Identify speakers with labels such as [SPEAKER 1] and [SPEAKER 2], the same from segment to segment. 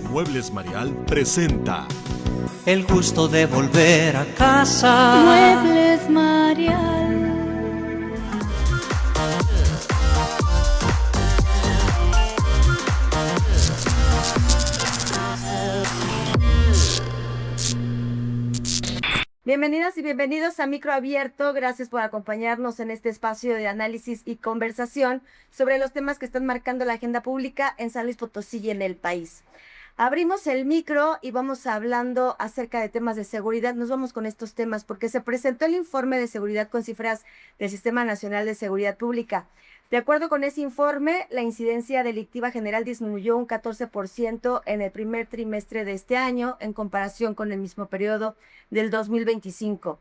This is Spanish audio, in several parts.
[SPEAKER 1] Muebles Marial presenta
[SPEAKER 2] el gusto de volver a casa.
[SPEAKER 3] Muebles Marial. Bienvenidas y bienvenidos a Micro Abierto. Gracias por acompañarnos en este espacio de análisis y conversación sobre los temas que están marcando la agenda pública en San Luis Potosí y en el país. Abrimos el micro y vamos hablando acerca de temas de seguridad. Nos vamos con estos temas porque se presentó el informe de seguridad con cifras del Sistema Nacional de Seguridad Pública. De acuerdo con ese informe, la incidencia delictiva general disminuyó un 14% en el primer trimestre de este año en comparación con el mismo periodo del 2025.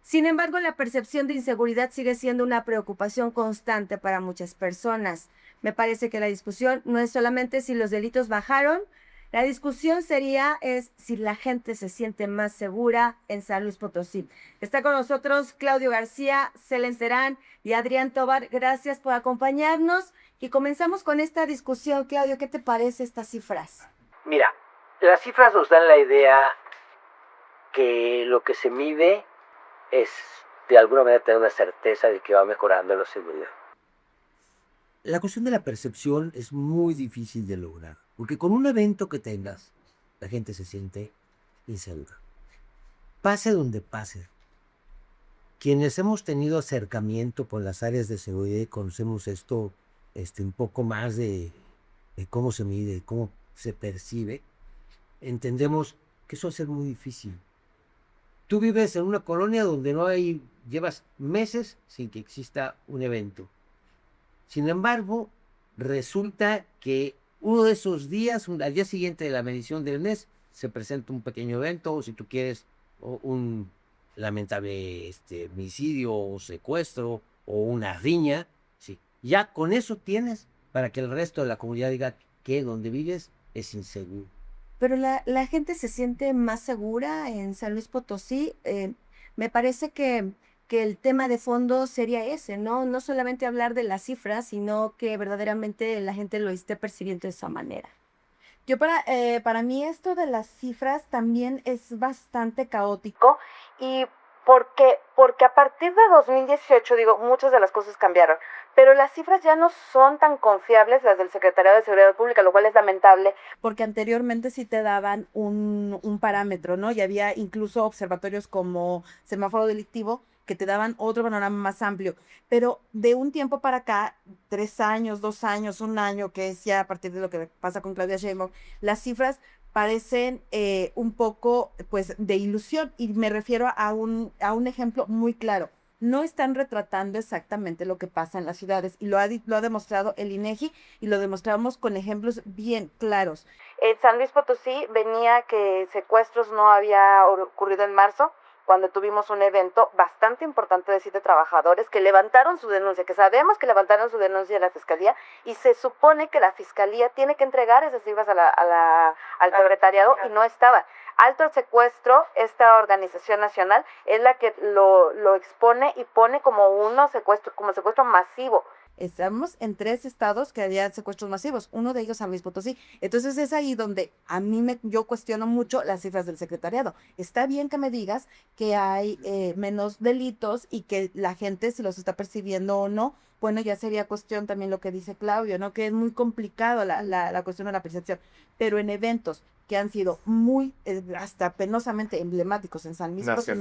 [SPEAKER 3] Sin embargo, la percepción de inseguridad sigue siendo una preocupación constante para muchas personas. Me parece que la discusión no es solamente si los delitos bajaron. La discusión es si la gente se siente más segura en San Luis Potosí. Está con nosotros Claudio García, Selén Terán y Adrián Tobar. Gracias por acompañarnos y comenzamos con esta discusión. Claudio, ¿qué te parece estas cifras?
[SPEAKER 4] Mira, las cifras nos dan la idea que lo que se mide es de alguna manera tener una certeza de que va mejorando la seguridad.
[SPEAKER 5] La cuestión de la percepción es muy difícil de lograr, porque con un evento que tengas, la gente se siente insegura. Pase donde pase. Quienes hemos tenido acercamiento con las áreas de seguridad y conocemos esto un poco más de cómo se mide, cómo se percibe, entendemos que eso va a ser muy difícil. Tú vives en una colonia donde llevas meses sin que exista un evento. Sin embargo, resulta que uno de esos días, al día siguiente de la medición del mes, se presenta un pequeño evento, o si tú quieres, un lamentable homicidio o secuestro, o una riña. Sí. Ya con eso tienes para que el resto de la comunidad diga que donde vives es inseguro.
[SPEAKER 3] Pero la gente se siente más segura en San Luis Potosí. Me parece que el tema de fondo sería ese, ¿no? No solamente hablar de las cifras, sino que verdaderamente la gente lo esté percibiendo de esa manera. Para mí esto de las cifras también es bastante caótico y porque a partir de 2018, muchas de las cosas cambiaron, pero las cifras ya no son tan confiables, las del Secretariado de Seguridad Pública, lo cual es lamentable, porque anteriormente sí te daban un parámetro, ¿no? Y había incluso observatorios como semáforo delictivo que te daban otro panorama más amplio, pero de un tiempo para acá, 3 años, 2 años, 1 año, que es ya a partir de lo que pasa con Claudia Sheinbaum, las cifras parecen un poco pues de ilusión, y me refiero a un ejemplo muy claro. No están retratando exactamente lo que pasa en las ciudades, y lo ha demostrado el INEGI, y lo demostramos con ejemplos bien claros. En San Luis Potosí venía que secuestros no había ocurrido en marzo, cuando tuvimos un evento bastante importante de 7 trabajadores que levantaron su denuncia, que sabemos que levantaron su denuncia en la Fiscalía, y se supone que la Fiscalía tiene que entregar esas cifras al secretariado, y no estaba. Alto el Secuestro, esta organización nacional, es la que lo expone y pone como secuestro masivo. Estamos en 3 estados que había secuestros masivos, uno de ellos San Luis Potosí. Entonces es ahí donde yo cuestiono mucho las cifras del secretariado. Está bien que me digas que hay menos delitos y que la gente se los está percibiendo o no. Bueno, ya sería cuestión también lo que dice Claudio, ¿no? Que es muy complicado la cuestión de la percepción. Pero en eventos que han sido muy, hasta penosamente emblemáticos en San Luis Potosí,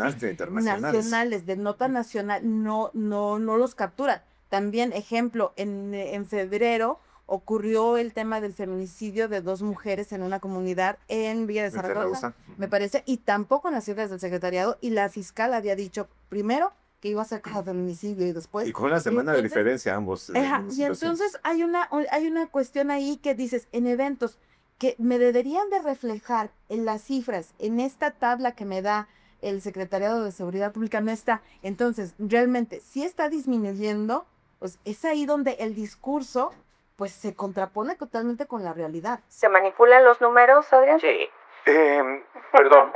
[SPEAKER 3] nacionales, de nota nacional, no los capturan. También, ejemplo, en febrero ocurrió el tema del feminicidio de 2 mujeres en una comunidad en Villa de Zaragoza, me parece, y tampoco en las cifras del secretariado, y la fiscal había dicho primero que iba a ser cada feminicidio y después...
[SPEAKER 6] Y con una semana de diferencia ambos.
[SPEAKER 3] Y entonces hay una cuestión ahí que dices, en eventos que me deberían de reflejar en las cifras, en esta tabla que me da el Secretariado de Seguridad Pública, no está. Entonces, realmente, si está disminuyendo, pues es ahí donde el discurso pues se contrapone totalmente con la realidad. ¿Se manipulan los números, Adrián?
[SPEAKER 4] Sí.
[SPEAKER 6] Perdón.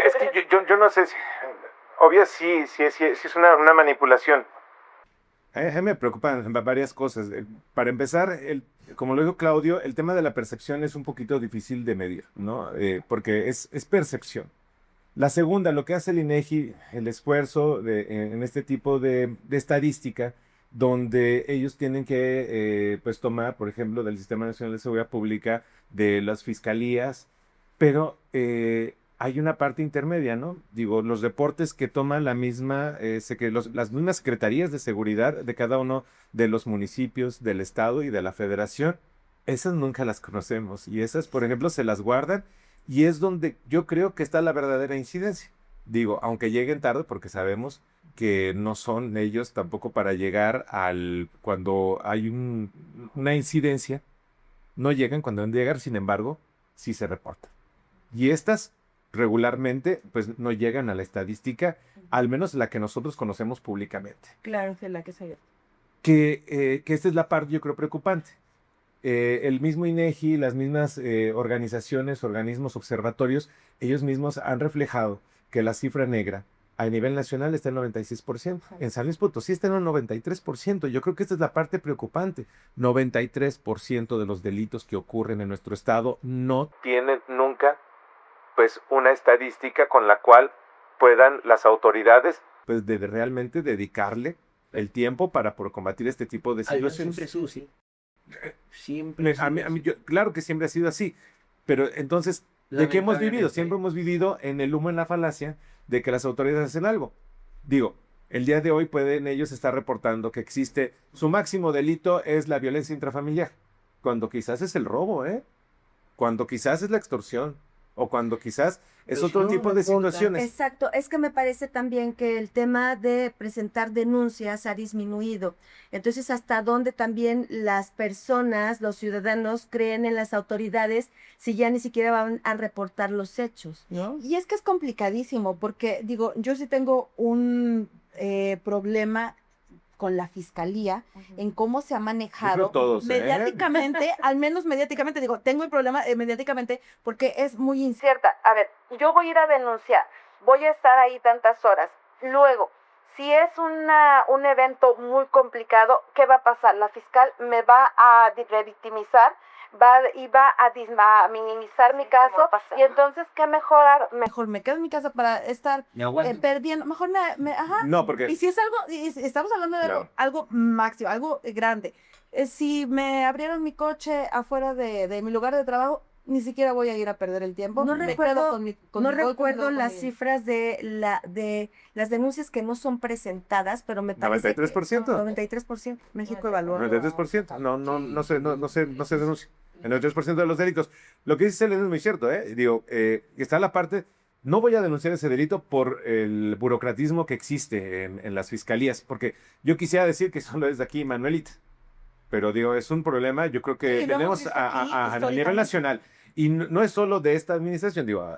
[SPEAKER 6] Es que yo no sé si... Obvio sí es una manipulación. A mí me preocupan varias cosas. Para empezar, como lo dijo Claudio, el tema de la percepción es un poquito difícil de medir, ¿no? Porque es percepción. La segunda, lo que hace el INEGI, el esfuerzo en este tipo de estadística, donde ellos tienen que pues tomar, por ejemplo, del Sistema Nacional de Seguridad Pública, de las fiscalías, pero hay una parte intermedia, ¿no? Digo, los reportes que toman la misma, las mismas secretarías de seguridad de cada uno de los municipios, del estado y de la federación, esas nunca las conocemos y esas, por ejemplo, se las guardan y es donde yo creo que está la verdadera incidencia. Digo, aunque lleguen tarde, porque sabemos que no son ellos tampoco para llegar cuando hay una incidencia, no llegan cuando deben llegar, sin embargo, sí se reportan. Y estas regularmente pues no llegan a la estadística, al menos la que nosotros conocemos públicamente.
[SPEAKER 3] Claro, que la que se...
[SPEAKER 6] Que esta es la parte yo creo preocupante. El mismo INEGI, las mismas organizaciones, organismos, observatorios, ellos mismos han reflejado que la cifra negra a nivel nacional está en 96%. En San Luis Potosí está en un 93%. Yo creo que esta es la parte preocupante. 93% de los delitos que ocurren en nuestro estado no tienen nunca pues una estadística con la cual puedan las autoridades pues de realmente dedicarle el tiempo para combatir este tipo de situaciones.
[SPEAKER 5] Siempre sucio. Siempre.
[SPEAKER 6] Claro que siempre ha sido así, pero entonces, ¿de qué hemos vivido? Siempre hemos vivido en el humo, en la falacia de que las autoridades hacen algo. Digo, el día de hoy pueden ellos estar reportando que existe, su máximo delito es la violencia intrafamiliar, cuando quizás es el robo, cuando quizás es la extorsión, o cuando quizás es otro tipo de situaciones.
[SPEAKER 3] Exacto, es que me parece también que el tema de presentar denuncias ha disminuido. Entonces, hasta dónde también las personas, los ciudadanos creen en las autoridades si ya ni siquiera van a reportar los hechos, ¿no?
[SPEAKER 7] Y es que es complicadísimo porque, digo, yo sí tengo un problema con la fiscalía en cómo se ha manejado
[SPEAKER 6] todos,
[SPEAKER 7] mediáticamente, al menos mediáticamente, digo, tengo el problema mediáticamente porque es muy incierta. A ver, yo voy a ir a denunciar, voy a estar ahí tantas horas. Luego, si es un evento muy complicado, ¿qué va a pasar? La fiscal me va a revictimizar, va a minimizar mi caso, y entonces, ¿qué mejorar? Mejor me quedo en mi casa para estar perdiendo, mejor ajá.
[SPEAKER 6] No, porque...
[SPEAKER 7] Y si es algo, estamos hablando de algo máximo, algo grande. Si me abrieron mi coche afuera de mi lugar de trabajo, ni siquiera voy a ir a perder el tiempo.
[SPEAKER 3] No recuerdo,
[SPEAKER 7] no
[SPEAKER 3] recuerdo las cifras de las denuncias que no son presentadas, pero me parece
[SPEAKER 6] 93%.
[SPEAKER 3] 93%. México evaluó.
[SPEAKER 6] 93%. No se denuncia. El 93% de los delitos. Lo que dice Selena es muy cierto, Digo, está la parte... No voy a denunciar ese delito por el burocratismo que existe en las fiscalías, porque yo quisiera decir que solo es de aquí, Manuelita. Pero digo, es un problema, yo creo que tenemos a nivel nacional. Y no es solo de esta administración, digo,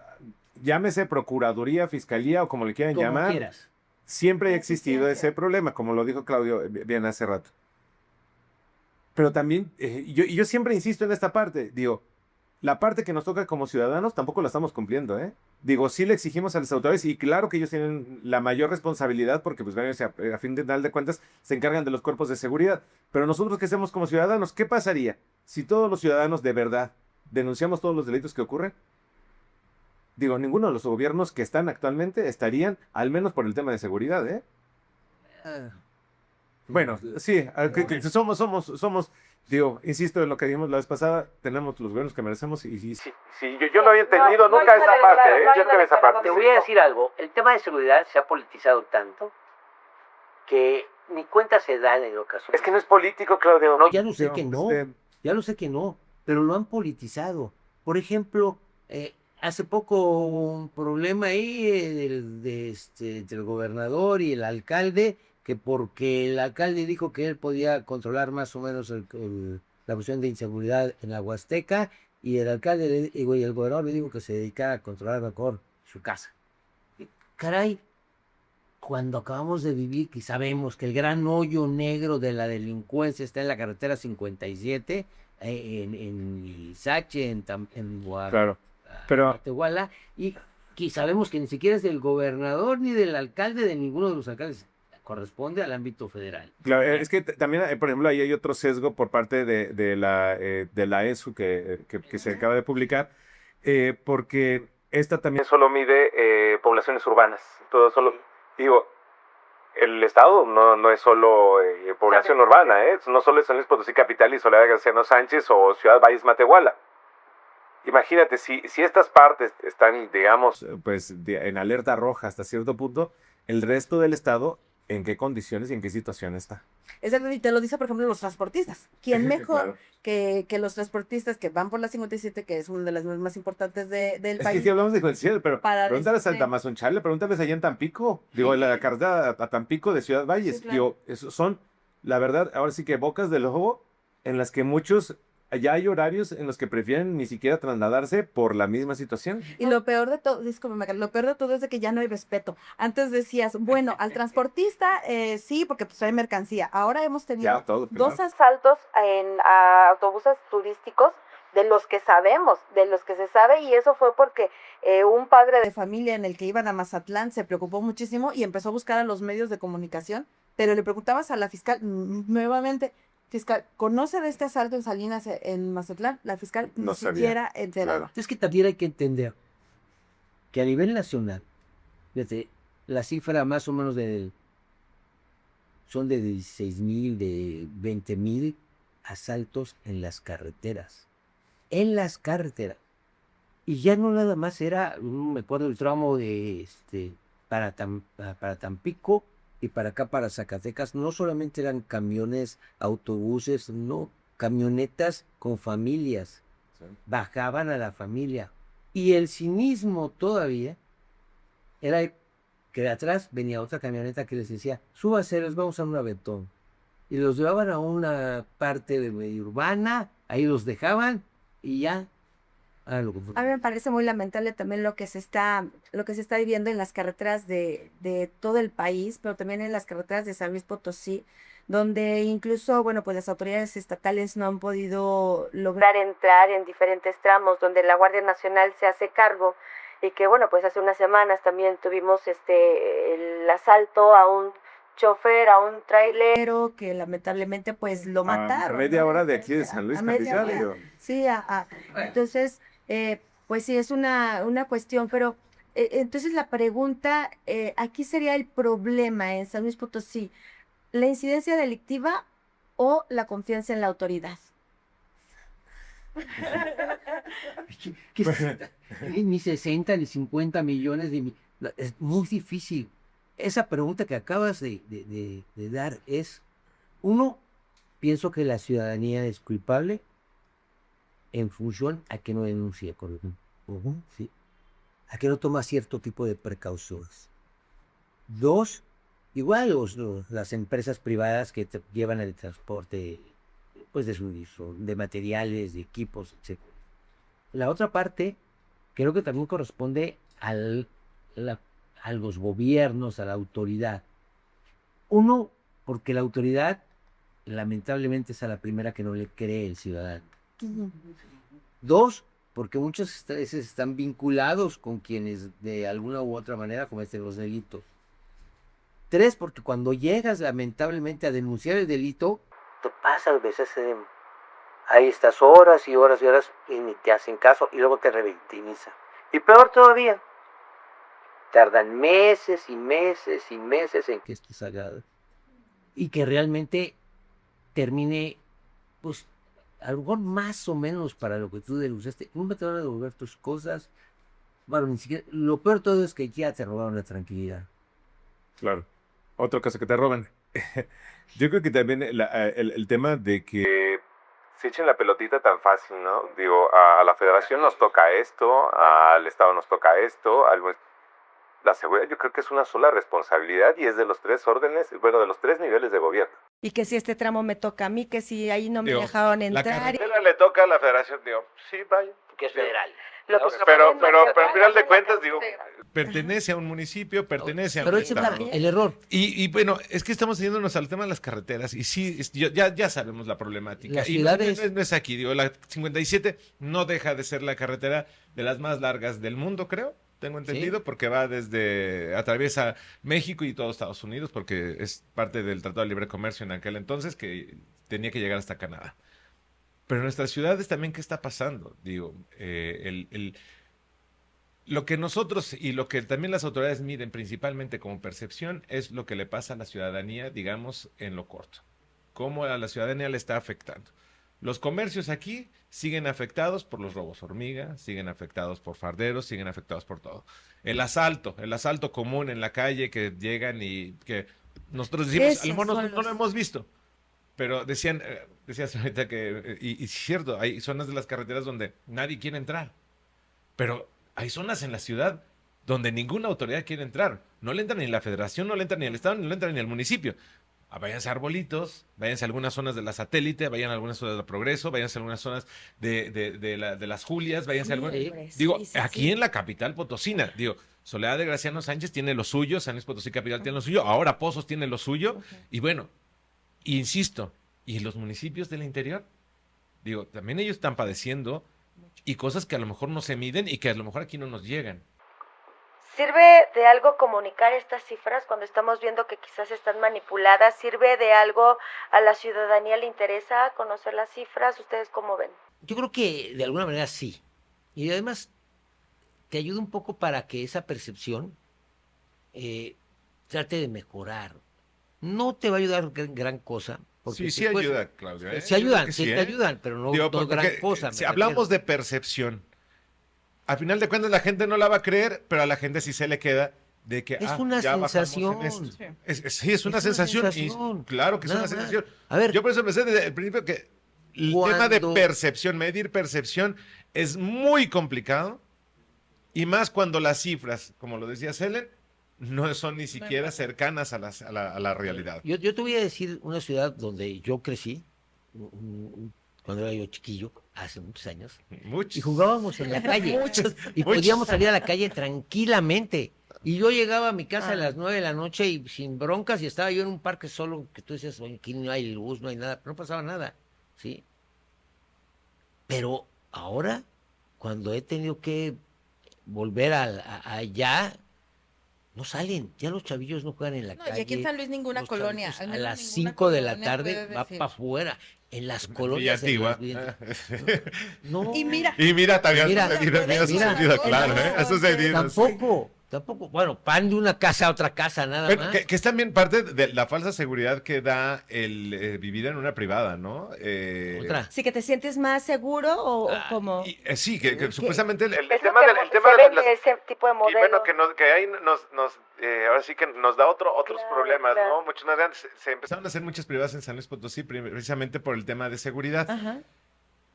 [SPEAKER 6] llámese Procuraduría, Fiscalía o como le quieran llamar.
[SPEAKER 5] Quieras.
[SPEAKER 6] Siempre ha existido ese problema, como lo dijo Claudio bien hace rato. Pero también, yo siempre insisto en esta parte, digo, la parte que nos toca como ciudadanos tampoco la estamos cumpliendo, Digo, sí le exigimos a las autoridades y claro que ellos tienen la mayor responsabilidad porque, pues, a fin de cuentas, se encargan de los cuerpos de seguridad. Pero nosotros que hacemos como ciudadanos, ¿qué pasaría si todos los ciudadanos de verdad denunciamos todos los delitos que ocurren? Digo, ninguno de los gobiernos que están actualmente estarían, al menos por el tema de seguridad, Bueno, sí, somos, digo, insisto en lo que dijimos la vez pasada, tenemos los gobiernos que merecemos y sí, yo no había entendido nunca esa parte, yo no esa parte.
[SPEAKER 4] Te voy a decir algo, el tema de seguridad se ha politizado tanto que ni cuenta se dan en ocasiones.
[SPEAKER 6] Es que no es político, Claudio. No,
[SPEAKER 5] ya lo sé que no, pero lo han politizado. Por ejemplo, hace poco hubo un problema ahí del gobernador y el alcalde, que porque el alcalde dijo que él podía controlar más o menos la cuestión de inseguridad en la Huasteca, y el alcalde y el gobernador le dijo que se dedicara a controlar mejor su casa. Caray, cuando acabamos de vivir, que sabemos que el gran hoyo negro de la delincuencia está en la carretera 57, en Izache, en Guatehuala, y que sabemos que ni siquiera es del gobernador ni del alcalde, de ninguno de los alcaldes. corresponde al ámbito federal.
[SPEAKER 6] Claro, es que también, por ejemplo, ahí hay otro sesgo por parte de la ESU que se acaba de publicar, porque esta también solo mide poblaciones urbanas. Todo solo, digo, el estado no es solo población urbana, no solo es San Luis Potosí Capital y Soledad Graciano Sánchez o Ciudad Valles Matehuala. Imagínate, si estas partes están, digamos, pues en alerta roja hasta cierto punto, el resto del estado, ¿en qué condiciones y en qué situación está?
[SPEAKER 7] Y te lo dice, por ejemplo, los transportistas. ¿Quién mejor
[SPEAKER 6] Claro.
[SPEAKER 7] que los transportistas que van por la 57, que es una de las vías más importantes del
[SPEAKER 6] Es
[SPEAKER 7] país?
[SPEAKER 6] que si hablamos de coincidencia, pero
[SPEAKER 7] Para
[SPEAKER 6] pregúntales al
[SPEAKER 7] decirte-
[SPEAKER 6] Tamazunchale, pregúntales allá en Tampico. Digo, la carretera a Tampico de Ciudad Valles.
[SPEAKER 7] Sí, claro.
[SPEAKER 6] Digo, esos son, la verdad, ahora sí que bocas del lobo en las que muchos, ya hay horarios en los que prefieren ni siquiera trasladarse por la misma situación.
[SPEAKER 7] Y lo peor de todo, lo peor de todo es de que ya no hay respeto. Antes decías, bueno, al transportista sí, porque pues hay mercancía. Ahora hemos tenido
[SPEAKER 6] Ya, todo.
[SPEAKER 7] dos
[SPEAKER 6] claro.
[SPEAKER 7] asaltos a autobuses turísticos de los que sabemos, de los que se sabe, y eso fue porque un padre de familia en el que iban a Mazatlán se preocupó muchísimo y empezó a buscar a los medios de comunicación, pero le preguntabas a la fiscal nuevamente, fiscal, ¿conoce de este asalto en Salinas en Mazatlán? La fiscal
[SPEAKER 6] No
[SPEAKER 7] ni
[SPEAKER 6] sabía,
[SPEAKER 7] siquiera enterada.
[SPEAKER 6] claro.
[SPEAKER 5] Es que también hay que entender que a nivel nacional, fíjate, la cifra más o menos son de 16,000, de 20,000 asaltos en las carreteras. En las carreteras. Y ya no nada más era, me acuerdo el tramo de para Tampico y para acá, para Zacatecas, no solamente eran camiones, autobuses, no, camionetas con familias.
[SPEAKER 6] Sí.
[SPEAKER 5] Bajaban a la familia. Y el cinismo todavía era que de atrás venía otra camioneta que les decía, súbase, les vamos a un aventón. Y los llevaban a una parte de medio urbana, ahí los dejaban y ya.
[SPEAKER 3] A mí me parece muy lamentable también lo que se está viviendo en las carreteras de todo el país, pero también en las carreteras de San Luis Potosí, donde incluso, bueno, pues las autoridades estatales no han podido lograr entrar en diferentes tramos, donde la Guardia Nacional se hace cargo, y que, bueno, pues hace unas semanas también tuvimos el asalto a un chofer, a un trailero, que lamentablemente pues lo mataron.
[SPEAKER 6] A media
[SPEAKER 3] ¿no?
[SPEAKER 6] hora de aquí de San Luis
[SPEAKER 3] A media
[SPEAKER 6] Capital.
[SPEAKER 3] hora.
[SPEAKER 6] Digo.
[SPEAKER 3] Sí, entonces, pues sí, es una cuestión, pero entonces la pregunta, aquí sería el problema en San Luis Potosí, ¿la incidencia delictiva o la confianza en la autoridad?
[SPEAKER 5] Ni 60 ni 50 millones es muy difícil. Esa pregunta que acabas de dar es, uno, pienso que la ciudadanía es culpable en función a que no denuncia corrupción, ¿sí? A que no toma cierto tipo de precauciones. Dos, igual las empresas privadas que llevan el transporte pues de materiales, de equipos, etc. La otra parte creo que también corresponde a los gobiernos, a la autoridad. Uno, porque la autoridad lamentablemente es a la primera que no le cree el ciudadano. Dos, porque muchas veces están vinculados con quienes de alguna u otra manera cometen los delitos. Tres, porque cuando llegas lamentablemente a denunciar el delito,
[SPEAKER 4] te pasas veces ahí estás horas y horas y horas y ni te hacen caso y luego te revictimizan. Y peor todavía, tardan meses y meses y meses en
[SPEAKER 5] que estés sagrado y que realmente termine, pues, a lo mejor más o menos para lo que tú denunciaste. Nunca te van a devolver tus cosas. Bueno, ni siquiera. Lo peor de todo es que ya te robaron la tranquilidad.
[SPEAKER 6] Claro. Otro caso que te roban. Yo creo que también el tema de que se echen la pelotita tan fácil, ¿no? Digo, a la federación nos toca esto, al estado nos toca esto, la seguridad yo creo que es una sola responsabilidad y es de los tres órdenes, bueno, de los tres niveles de gobierno.
[SPEAKER 3] Y que si este tramo me toca a mí, que si ahí no me
[SPEAKER 6] Digo,
[SPEAKER 3] dejaron
[SPEAKER 6] La
[SPEAKER 3] entrar.
[SPEAKER 6] carretera le toca a la federación, digo, sí, vaya.
[SPEAKER 4] que es federal.
[SPEAKER 3] Lo que
[SPEAKER 6] Pero al final de cuentas, digo,
[SPEAKER 1] Pertenece a un municipio, pertenece a
[SPEAKER 5] Pero
[SPEAKER 1] un
[SPEAKER 5] ese
[SPEAKER 1] estado.
[SPEAKER 5] es el error.
[SPEAKER 1] Y bueno, es que estamos yéndonos al tema de las carreteras y sí, ya sabemos la problemática.
[SPEAKER 5] Las
[SPEAKER 1] Y
[SPEAKER 5] ciudades-
[SPEAKER 1] no es aquí, digo, la 57 no deja de ser la carretera de las más largas del mundo, creo. tengo entendido, porque atraviesa México y todo Estados Unidos, porque es parte del Tratado de Libre Comercio en aquel entonces, que tenía que llegar hasta Canadá. Pero en nuestras ciudades también, ¿qué está pasando? Digo, lo que nosotros y lo que también las autoridades miden principalmente como percepción es lo que le pasa a la ciudadanía, digamos, en lo corto. Cómo a la ciudadanía le está afectando. Los comercios aquí siguen afectados por los robos hormiga, siguen afectados por farderos, siguen afectados por todo. El asalto común en la calle que llegan y que nosotros decimos, a lo mejor no lo hemos visto, pero decías ahorita que, y es cierto, hay zonas de las carreteras donde nadie quiere entrar, pero hay zonas en la ciudad donde ninguna autoridad quiere entrar. No le entra ni la federación, no le entra ni el estado, no le entra ni el municipio. Váyanse a Arbolitos, váyanse a algunas zonas de la Satélite, vayan a algunas zonas de Progreso, váyanse a algunas zonas de las Julias, váyanse a algunas... Aquí en la capital potosina, Soledad de Graciano Sánchez tiene lo suyo, San Luis Potosí Capital tiene lo suyo, ahora Pozos tiene lo suyo, y bueno, insisto, ¿y los municipios del interior? También ellos están padeciendo y cosas que a lo mejor no se miden y que a lo mejor aquí no nos llegan.
[SPEAKER 3] ¿Sirve de algo comunicar estas cifras cuando estamos viendo que quizás están manipuladas? ¿Sirve de algo a la ciudadanía le interesa conocer las cifras? ¿Ustedes cómo ven?
[SPEAKER 5] Yo creo que de alguna manera sí. Y además te ayuda un poco para que esa percepción trate de mejorar. No te va a ayudar gran cosa. Porque
[SPEAKER 1] sí ayuda, Claudia.
[SPEAKER 5] Sí ayudan,
[SPEAKER 1] sí,
[SPEAKER 5] te ayudan, pero no gran cosa.
[SPEAKER 1] Si hablamos de percepción, al final de cuentas la gente no la va a creer, pero a la gente sí se le queda de que
[SPEAKER 5] es una sensación.
[SPEAKER 1] Sí, es una sensación. Y claro que es una sensación.
[SPEAKER 5] A ver,
[SPEAKER 1] yo por eso empecé desde el principio que el tema de percepción, medir percepción, es muy complicado. Y más cuando las cifras, como lo decía Helen, no son ni siquiera cercanas a la realidad.
[SPEAKER 5] Yo te voy a decir una ciudad donde yo crecí, cuando era yo chiquillo, hace muchos años, y jugábamos en la calle, y podíamos salir a la calle tranquilamente, y yo llegaba a mi casa a las 9 de la noche y sin broncas, y estaba yo en un parque solo, que tú decías, oye, aquí no hay luz, no hay nada, pero no pasaba nada, ¿sí? Pero ahora, cuando he tenido que volver allá, no salen, ya los chavillos no juegan en la calle.
[SPEAKER 7] Y aquí en San Luis ninguna colonia.
[SPEAKER 5] A las 5 de la tarde va para afuera. En las colonias.
[SPEAKER 1] No. Y mira, también ha sucedido, claro, ha sucedido.
[SPEAKER 5] Tampoco, bueno, pan de una casa a otra casa, nada más.
[SPEAKER 1] Que es también parte de la falsa seguridad que da el vivir en una privada, ¿no?
[SPEAKER 3] ¿Otra? Sí, que te sientes más seguro o como...
[SPEAKER 1] sí, que supuestamente el
[SPEAKER 3] tema
[SPEAKER 1] de
[SPEAKER 3] ese tipo de modelo.
[SPEAKER 1] Y bueno, que ahí ahora sí que nos da otros problemas, ¿no? Muchos más grandes. Se empezaron a hacer muchas privadas en San Luis Potosí precisamente por el tema de seguridad.
[SPEAKER 3] Ajá.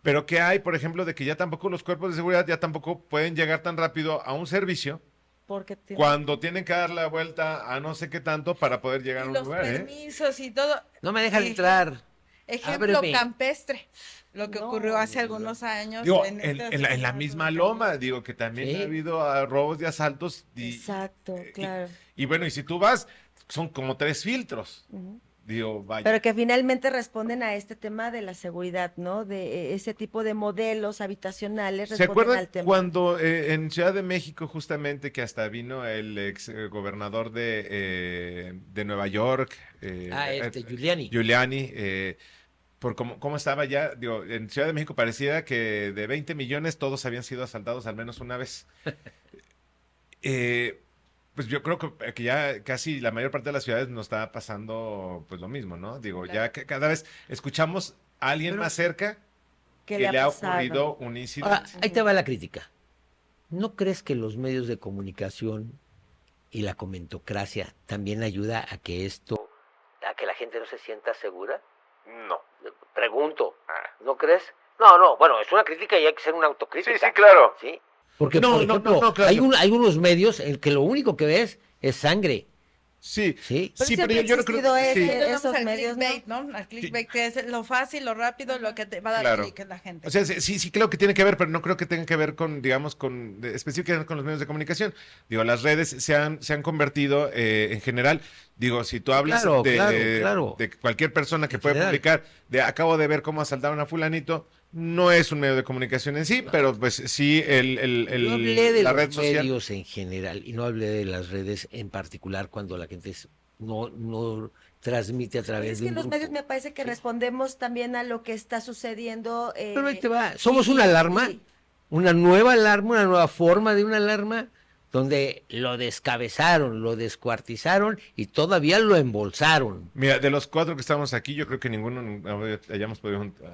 [SPEAKER 1] Pero que hay, por ejemplo, de que ya tampoco los cuerpos de seguridad ya tampoco pueden llegar tan rápido a un servicio cuando tienen que dar la vuelta a no sé qué tanto para poder llegar a un lugar.
[SPEAKER 7] Los permisos y todo.
[SPEAKER 5] No me dejan entrar.
[SPEAKER 7] Ejemplo campestre, lo que ocurrió hace algunos años.
[SPEAKER 1] En la misma loma, que también ha habido robos y asaltos.
[SPEAKER 3] Exacto, claro.
[SPEAKER 1] Y bueno, y si tú vas, son como 3 filtros. Vaya.
[SPEAKER 3] Pero que finalmente responden a este tema de la seguridad, ¿no? De ese tipo de modelos habitacionales.
[SPEAKER 1] ¿Se acuerdan cuando en Ciudad de México justamente que hasta vino el ex gobernador de Nueva York? Giuliani, por cómo estaba ya, en Ciudad de México parecía que de 20 millones todos habían sido asaltados al menos una vez. Pues yo creo que ya casi la mayor parte de las ciudades nos está pasando pues lo mismo, ¿no? Ya que cada vez escuchamos a alguien más cerca que le ha ocurrido un incidente.
[SPEAKER 5] Ahora, ahí te va la crítica. ¿No crees que los medios de comunicación y la comentocracia también ayuda a que la gente no se sienta segura?
[SPEAKER 1] No.
[SPEAKER 5] Pregunto, ¿no crees? No, bueno, es una crítica y hay que ser una autocrítica.
[SPEAKER 1] Sí, claro.
[SPEAKER 5] ¿Sí? Porque, por ejemplo, claro. hay unos medios en que lo único que ves es sangre.
[SPEAKER 1] Sí,
[SPEAKER 3] pero yo no creo que esos medios,
[SPEAKER 7] ¿no? Al clickbait, que es lo fácil, lo rápido, lo que te va a dar clic en la gente.
[SPEAKER 1] O sea, sí creo que tiene que ver, pero no creo que tenga que ver con, específicamente con los medios de comunicación. Las redes se han convertido en general, si tú hablas de cualquier persona que puede publicar, acabo de ver cómo asaltaron a fulanito, No es un medio de comunicación en sí, pero pues sí
[SPEAKER 5] Yo hablé de
[SPEAKER 1] la
[SPEAKER 5] los
[SPEAKER 1] red social.
[SPEAKER 5] medios en general y no hablé de las redes en particular cuando la gente no transmite a través
[SPEAKER 3] Es
[SPEAKER 5] de
[SPEAKER 3] que
[SPEAKER 5] un
[SPEAKER 3] los medios
[SPEAKER 5] grupo.
[SPEAKER 3] me parece que
[SPEAKER 5] Sí.
[SPEAKER 3] respondemos también a lo que está sucediendo.
[SPEAKER 5] Pero ahí te va. Somos
[SPEAKER 3] Y,
[SPEAKER 5] una alarma,
[SPEAKER 3] y-
[SPEAKER 5] una nueva alarma, una nueva forma de una alarma, donde lo descabezaron, lo descuartizaron y todavía lo embolsaron.
[SPEAKER 1] Mira, de los 4 que estamos aquí, yo creo que ninguno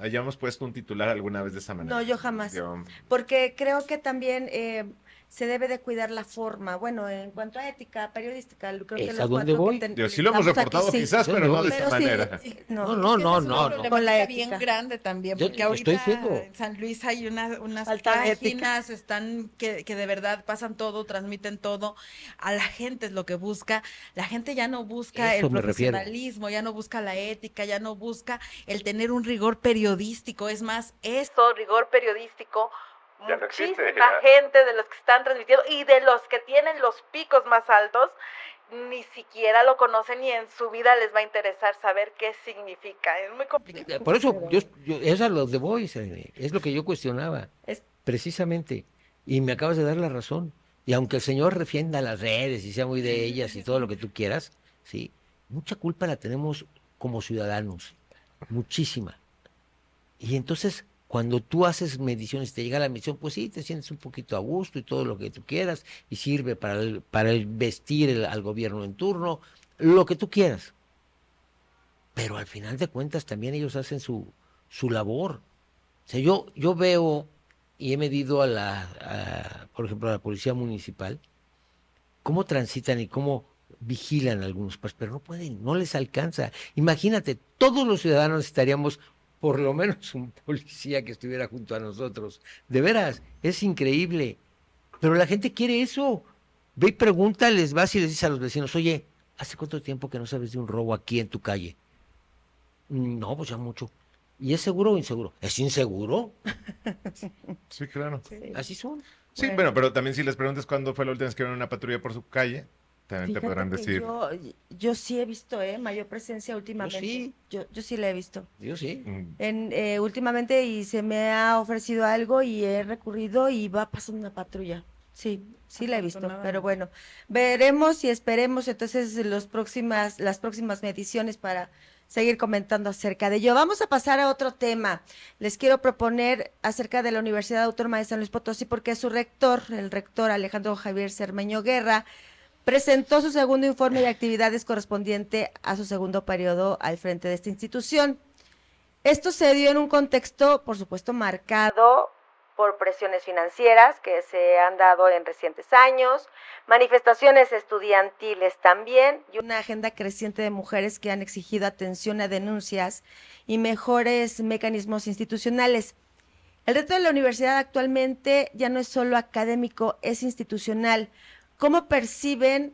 [SPEAKER 1] hayamos puesto un titular alguna vez de esa manera.
[SPEAKER 3] No, yo jamás.
[SPEAKER 1] Yo-
[SPEAKER 3] Porque creo que también se debe de cuidar la forma. Bueno, en cuanto a ética periodística, creo que
[SPEAKER 5] Es
[SPEAKER 3] los
[SPEAKER 5] a donde
[SPEAKER 3] 4
[SPEAKER 5] voy.
[SPEAKER 1] Digo, sí lo hemos
[SPEAKER 3] estamos aquí,
[SPEAKER 1] reportado
[SPEAKER 3] sí.
[SPEAKER 1] quizás,
[SPEAKER 5] Yo
[SPEAKER 1] pero
[SPEAKER 5] no,
[SPEAKER 1] no de esa
[SPEAKER 3] Pero sí,
[SPEAKER 1] manera.
[SPEAKER 5] No,
[SPEAKER 3] no.
[SPEAKER 5] no,
[SPEAKER 7] Es que
[SPEAKER 5] no,
[SPEAKER 7] esa es
[SPEAKER 5] no.
[SPEAKER 7] una
[SPEAKER 3] Con la
[SPEAKER 7] problemática bien
[SPEAKER 3] ética.
[SPEAKER 7] grande también,
[SPEAKER 5] Yo
[SPEAKER 7] porque
[SPEAKER 5] estoy
[SPEAKER 7] ahorita
[SPEAKER 5] diciendo.
[SPEAKER 7] en San Luis hay unas
[SPEAKER 3] Falta de ética.
[SPEAKER 7] páginas están que de verdad pasan todo, transmiten todo. A la gente es lo que busca. La gente ya no busca
[SPEAKER 5] Eso
[SPEAKER 7] el
[SPEAKER 5] me refiero.
[SPEAKER 7] profesionalismo, ya no busca la ética, ya no busca el tener un rigor periodístico. Es más, eso, rigor periodístico,
[SPEAKER 1] Ya no existe,
[SPEAKER 7] muchísima
[SPEAKER 1] ya.
[SPEAKER 7] gente de los que están transmitiendo y de los que tienen los picos más altos, ni siquiera lo conocen y en su vida les va a interesar saber qué significa. Es muy complicado.
[SPEAKER 5] Por eso, es a lo de voy, es lo que yo cuestionaba,
[SPEAKER 3] Es-
[SPEAKER 5] precisamente. Y me acabas de dar la razón. Y aunque el señor refienda las redes y sea muy de ellas y todo lo que tú quieras, sí, mucha culpa la tenemos como ciudadanos, muchísima. Y entonces, cuando tú haces mediciones, te llega la medición, pues sí, te sientes un poquito a gusto y todo lo que tú quieras, y sirve para el vestir al gobierno en turno, lo que tú quieras. Pero al final de cuentas también ellos hacen su labor. O sea, yo veo y he medido por ejemplo, a la policía municipal, cómo transitan y cómo vigilan algunos pasos, pero no pueden, no les alcanza. Imagínate, todos los ciudadanos estaríamos por lo menos un policía que estuviera junto a nosotros. De veras, es increíble. Pero la gente quiere eso. Ve y pregúntales, vas y les dices a los vecinos, oye, ¿hace cuánto tiempo que no sabes de un robo aquí en tu calle? No, pues ya mucho. ¿Y es seguro o inseguro? ¿Es inseguro?
[SPEAKER 1] Sí, claro.
[SPEAKER 5] Así son.
[SPEAKER 1] Sí, bueno, pero también si les preguntas cuándo fue la última vez que vieron una patrulla por su calle, también te
[SPEAKER 3] Fíjate
[SPEAKER 1] podrán
[SPEAKER 3] que
[SPEAKER 1] decir.
[SPEAKER 3] yo sí he visto mayor presencia últimamente.
[SPEAKER 5] sí.
[SPEAKER 3] Yo sí la he visto.
[SPEAKER 5] Yo sí.
[SPEAKER 3] Últimamente y se me ha ofrecido algo y he recurrido y va pasando una patrulla. Sí, sí la he visto, pero bueno, veremos y esperemos entonces las próximas mediciones para seguir comentando acerca de ello. Vamos a pasar a otro tema. Les quiero proponer acerca de la Universidad Autónoma de San Luis Potosí porque su rector, el rector Alejandro Javier Cermeño Guerra, presentó su segundo informe de actividades correspondiente a su segundo periodo al frente de esta institución. Esto se dio en un contexto, por supuesto, marcado por presiones financieras que se han dado en recientes años, manifestaciones estudiantiles también y una agenda creciente de mujeres que han exigido atención a denuncias y mejores mecanismos institucionales. El reto de la universidad actualmente ya no es solo académico, es institucional. ¿Cómo perciben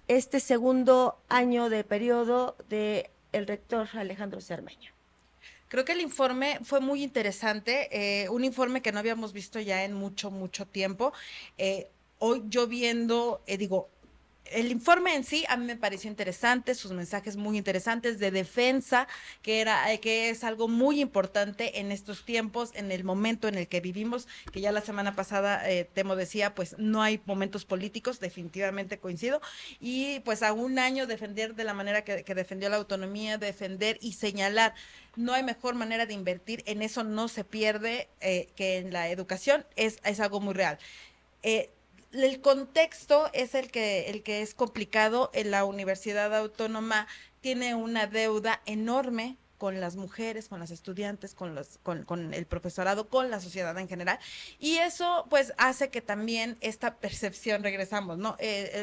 [SPEAKER 3] este segundo año de periodo de el rector Alejandro Cermeño?
[SPEAKER 7] Creo que el informe fue muy interesante, un informe que no habíamos visto ya en mucho tiempo. Hoy yo viendo, el informe en sí a mí me pareció interesante, sus mensajes muy interesantes de defensa, que es algo muy importante en estos tiempos, en el momento en el que vivimos, que ya la semana pasada Temo decía, pues no hay momentos políticos, definitivamente coincido, y pues a un año defender de la manera que defendió la autonomía, defender y señalar, no hay mejor manera de invertir, en eso no se pierde que en la educación, es algo muy real. El contexto es el que es complicado. En la Universidad Autónoma tiene una deuda enorme con las mujeres, con las estudiantes, con el profesorado, con la sociedad en general, y eso pues hace que también esta percepción, regresamos, ¿no?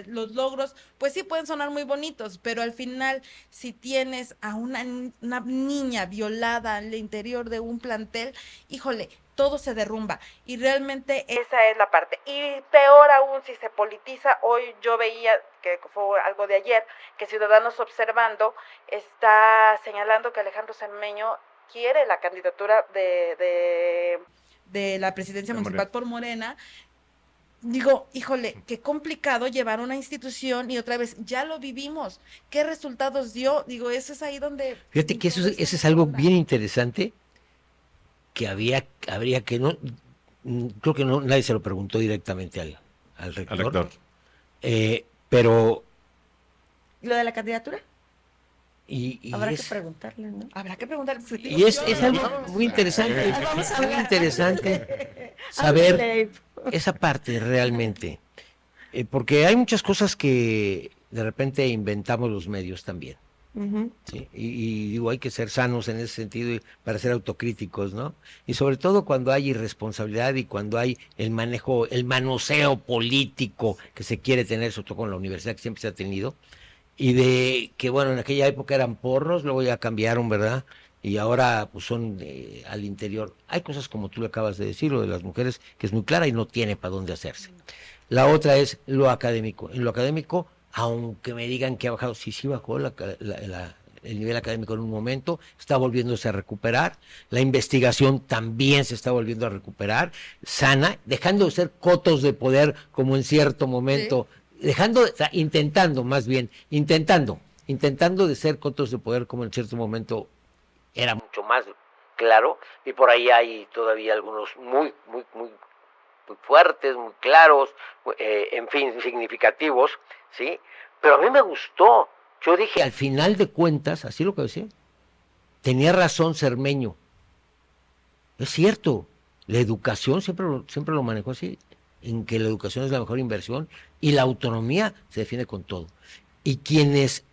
[SPEAKER 7] Los logros pues sí pueden sonar muy bonitos, pero al final si tienes a una niña violada al interior de un plantel, híjole, todo se derrumba y realmente esa es la parte. Y peor aún si se politiza, hoy yo veía, que fue algo de ayer, que Ciudadanos Observando está señalando que Alejandro Cermeño quiere la candidatura de la presidencia municipal por Morena. Digo, híjole, qué complicado llevar una institución y otra vez, ya lo vivimos, ¿qué resultados dio? Digo, eso es ahí donde...
[SPEAKER 5] Fíjate que eso es algo bien interesante. que habría que no, creo que no, nadie se lo preguntó directamente al rector.
[SPEAKER 1] Al rector.
[SPEAKER 5] Pero
[SPEAKER 7] ¿Lo de la candidatura?
[SPEAKER 5] y
[SPEAKER 7] Habrá que
[SPEAKER 5] es,
[SPEAKER 7] preguntarle, ¿no? Habrá que preguntarle.
[SPEAKER 5] y es algo muy interesante,
[SPEAKER 7] Vamos a
[SPEAKER 5] muy
[SPEAKER 7] hablar.
[SPEAKER 5] interesante saber esa parte realmente, porque hay muchas cosas que de repente inventamos los medios también.
[SPEAKER 7] Ujú.
[SPEAKER 5] Sí, y digo, hay que ser sanos en ese sentido para ser autocríticos, ¿no? Y sobre todo cuando hay irresponsabilidad y cuando hay el manoseo político que se quiere tener, sobre todo con la universidad que siempre se ha tenido, y de que, bueno, en aquella época eran porros, luego ya cambiaron, ¿verdad? Y ahora pues son al interior. Hay cosas como tú le acabas de decir, lo de las mujeres, que es muy clara y no tiene para dónde hacerse. La otra es lo académico. En lo académico, aunque me digan que ha bajado, sí bajó el nivel académico en un momento, está volviéndose a recuperar, la investigación también se está volviendo a recuperar, sana, dejando de ser cotos de poder como en cierto momento, intentando de ser cotos de poder como en cierto momento era mucho más claro, y por ahí hay todavía algunos muy fuertes, muy claros, en fin, significativos, ¿sí? Pero a mí me gustó. Yo dije, al final de cuentas, así lo que decía, tenía razón Cermeño. Es cierto, la educación siempre lo manejó así, en que la educación es la mejor inversión y la autonomía se defiende con todo. Y quienes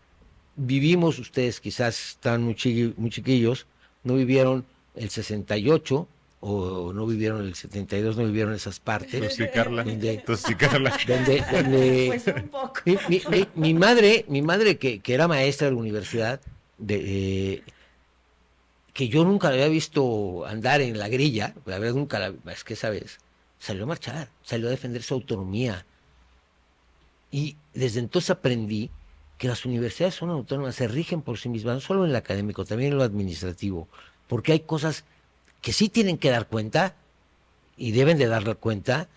[SPEAKER 5] vivimos, ustedes quizás están muy chiquillos, no vivieron el 68 o no vivieron el 72, no vivieron esas partes.
[SPEAKER 1] Tú sí, Carla.
[SPEAKER 5] Donde
[SPEAKER 7] Pues un poco.
[SPEAKER 5] mi madre que era maestra de la universidad, que yo nunca la había visto andar en la grilla, la verdad es que esa vez, salió a marchar, salió a defender su autonomía. Y desde entonces aprendí que las universidades son autónomas, se rigen por sí mismas, no solo en lo académico, también en lo administrativo, porque hay cosas que sí tienen que dar cuenta y deben de darle cuenta,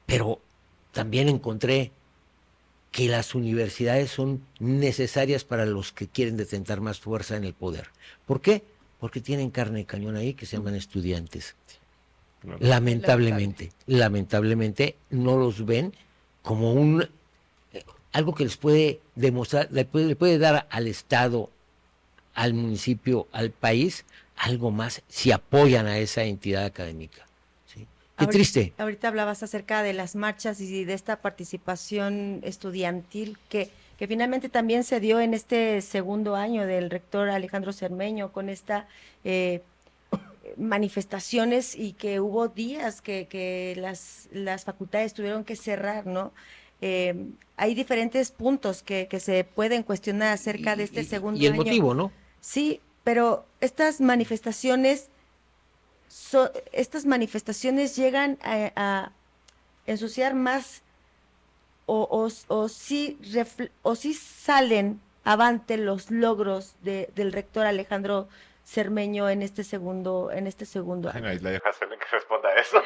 [SPEAKER 5] pero también encontré que las universidades son necesarias para los que quieren detentar más fuerza en el poder. ¿Por qué? Porque tienen carne de cañón ahí que se llaman estudiantes.
[SPEAKER 1] Claro.
[SPEAKER 5] Lamentablemente no los ven como algo que les puede demostrar, le puede dar al Estado, al municipio, al país, algo más si apoyan a esa entidad académica. ¿Sí? Qué triste.
[SPEAKER 7] Ahorita hablabas acerca de las marchas y de esta participación estudiantil que finalmente también se dio en este segundo año del rector Alejandro Cermeño con esta manifestaciones y que hubo días que las facultades tuvieron que cerrar, ¿no? Hay diferentes puntos que se pueden cuestionar acerca de este segundo año.
[SPEAKER 5] Y el motivo, ¿no?
[SPEAKER 7] Sí, pero estas manifestaciones llegan a ensuciar más o sí salen avante los logros del rector Alejandro Cermeño en este segundo
[SPEAKER 1] Ay,
[SPEAKER 7] año.
[SPEAKER 1] no, y la dejas en que responda a eso.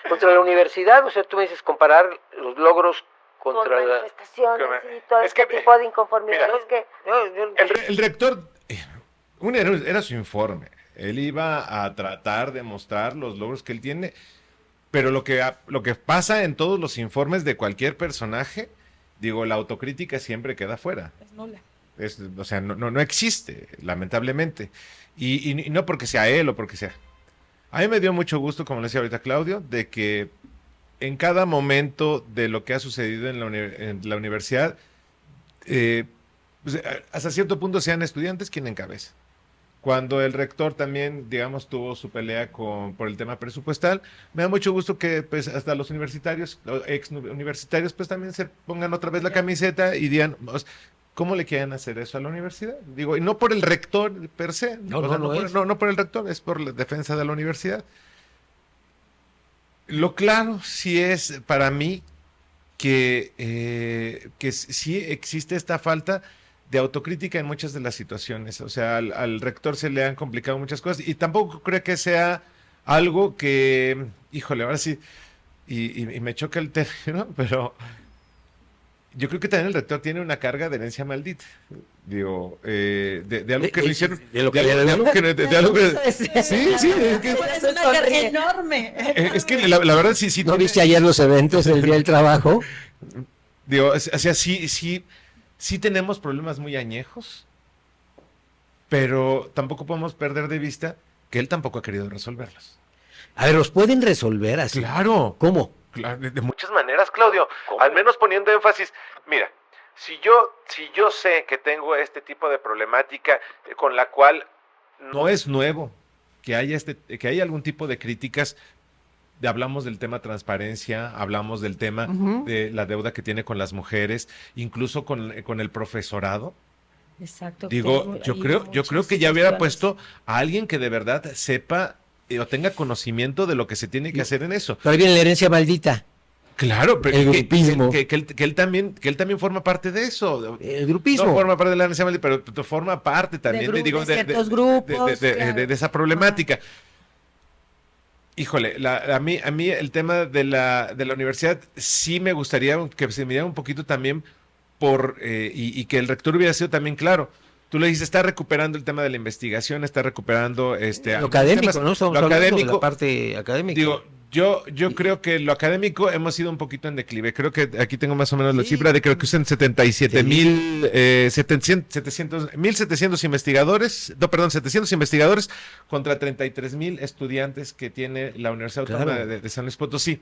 [SPEAKER 5] Contra la universidad, o sea, tú me dices comparar los logros
[SPEAKER 7] Con
[SPEAKER 5] contra la...
[SPEAKER 7] manifestaciones
[SPEAKER 1] que-
[SPEAKER 7] y todo
[SPEAKER 1] es
[SPEAKER 7] este
[SPEAKER 1] que-
[SPEAKER 7] tipo de inconformidad.
[SPEAKER 1] mira,
[SPEAKER 7] Es que
[SPEAKER 1] El rector, era su informe. Él iba a tratar de mostrar los logros que él tiene, pero lo que pasa en todos los informes de cualquier personaje, digo, la autocrítica siempre queda fuera.
[SPEAKER 7] es nula.
[SPEAKER 1] O sea, no existe, lamentablemente. Y no porque sea él o porque sea. A mí me dio mucho gusto, como le decía ahorita Claudio, de que en cada momento de lo que ha sucedido en la universidad, pues, hasta cierto punto sean estudiantes quien encabeza. Cuando el rector también, digamos, tuvo su pelea por el tema presupuestal, me da mucho gusto que pues hasta los universitarios, ex universitarios, pues también se pongan otra vez la camiseta y digan, ¿cómo le quieren hacer eso a la universidad? Digo, y no por el rector per se,
[SPEAKER 5] No,
[SPEAKER 1] o sea,
[SPEAKER 5] no es.
[SPEAKER 1] no por el rector, es por la defensa de la universidad. Lo claro sí es para mí que sí existe esta falta de autocrítica en muchas de las situaciones. O sea, al rector se le han complicado muchas cosas y tampoco creo que sea algo que, híjole, ahora sí, y me choca el término, pero yo creo que también el rector tiene una carga de herencia maldita. Digo, de algo que no hicieron.
[SPEAKER 5] de lo que-
[SPEAKER 1] de algo que. De algo que sí, sí, es que,
[SPEAKER 7] Es una carga enorme.
[SPEAKER 1] es que la verdad sí, sí.
[SPEAKER 5] ¿No
[SPEAKER 1] tiene-
[SPEAKER 5] viste ayer los eventos del Día del Trabajo?
[SPEAKER 1] Digo, o sea, sí tenemos problemas muy añejos, pero tampoco podemos perder de vista que él tampoco ha querido resolverlos.
[SPEAKER 5] A ver, ¿los pueden resolver así?
[SPEAKER 1] Claro.
[SPEAKER 5] ¿Cómo?
[SPEAKER 1] Claro, de muchas maneras, Claudio. Al menos poniendo énfasis. Mira, si yo sé que tengo este tipo de problemática con la cual no es nuevo que haya algún tipo de críticas. Hablamos del tema transparencia, hablamos del tema de la deuda que tiene con las mujeres, incluso con el profesorado.
[SPEAKER 8] Exacto.
[SPEAKER 1] Digo, yo creo que ya hubiera puesto a alguien que de verdad sepa o tenga conocimiento de lo que se tiene que hacer en eso.
[SPEAKER 5] Pero ahí viene la herencia maldita.
[SPEAKER 1] Claro, pero
[SPEAKER 5] El grupismo.
[SPEAKER 1] que él también forma parte de eso.
[SPEAKER 5] El
[SPEAKER 1] No
[SPEAKER 5] grupismo.
[SPEAKER 1] forma parte de la herencia maldita, pero forma parte también
[SPEAKER 7] De
[SPEAKER 1] digo,
[SPEAKER 7] ciertos grupos, claro.
[SPEAKER 1] de esa problemática. Híjole, a mí el tema de la universidad sí me gustaría que se mirara un poquito también y que el rector hubiera sido también claro. Tú le dices, está recuperando el tema de la investigación, está recuperando
[SPEAKER 5] Lo académico, ¿no? Estamos
[SPEAKER 1] lo
[SPEAKER 5] hablando de
[SPEAKER 1] académico.
[SPEAKER 5] la parte académica.
[SPEAKER 1] Digo, yo creo que lo académico hemos ido un poquito en declive. Creo que aquí tengo más o menos la
[SPEAKER 5] Sí.
[SPEAKER 1] cifra de creo que usan 1,700 investigadores, no, perdón, 700 investigadores contra 33,000 estudiantes que tiene la Universidad Autónoma
[SPEAKER 5] Claro.
[SPEAKER 1] de San Luis Potosí.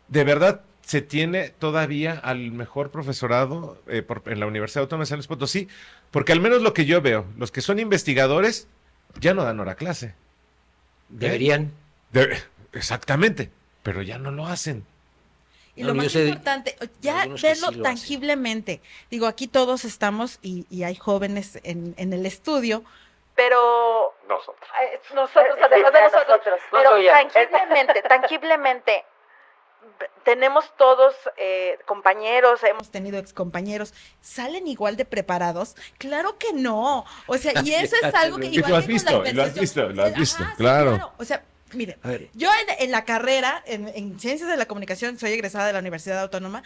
[SPEAKER 1] ¿De verdad se tiene todavía al mejor profesorado en la Universidad Autónoma de San Luis Potosí? Porque al menos lo que yo veo, los que son investigadores ya no dan hora a clase.
[SPEAKER 5] Deberían.
[SPEAKER 1] Exactamente, pero ya no lo hacen.
[SPEAKER 7] Y
[SPEAKER 5] No,
[SPEAKER 7] lo
[SPEAKER 5] yo
[SPEAKER 7] más
[SPEAKER 5] sé de
[SPEAKER 7] importante, ya
[SPEAKER 5] algunos que
[SPEAKER 7] verlo
[SPEAKER 5] sí lo hacen.
[SPEAKER 7] tangiblemente. Digo, aquí todos estamos y hay jóvenes en el estudio, pero
[SPEAKER 1] Nosotros.
[SPEAKER 7] nosotros, además de nosotros, pero
[SPEAKER 4] No, ya.
[SPEAKER 7] tangiblemente, tenemos todos compañeros, hemos tenido excompañeros, ¿salen igual de preparados? Claro que no. O sea, y eso es algo que
[SPEAKER 1] Y
[SPEAKER 7] igual
[SPEAKER 1] lo has
[SPEAKER 7] que con la
[SPEAKER 1] visto, y lo has
[SPEAKER 7] percepción-
[SPEAKER 1] visto, lo has visto,
[SPEAKER 7] Ajá, sí,
[SPEAKER 1] claro.
[SPEAKER 7] O sea, miren,
[SPEAKER 5] A ver,
[SPEAKER 7] yo en la carrera, en Ciencias de la Comunicación, soy egresada de la Universidad Autónoma,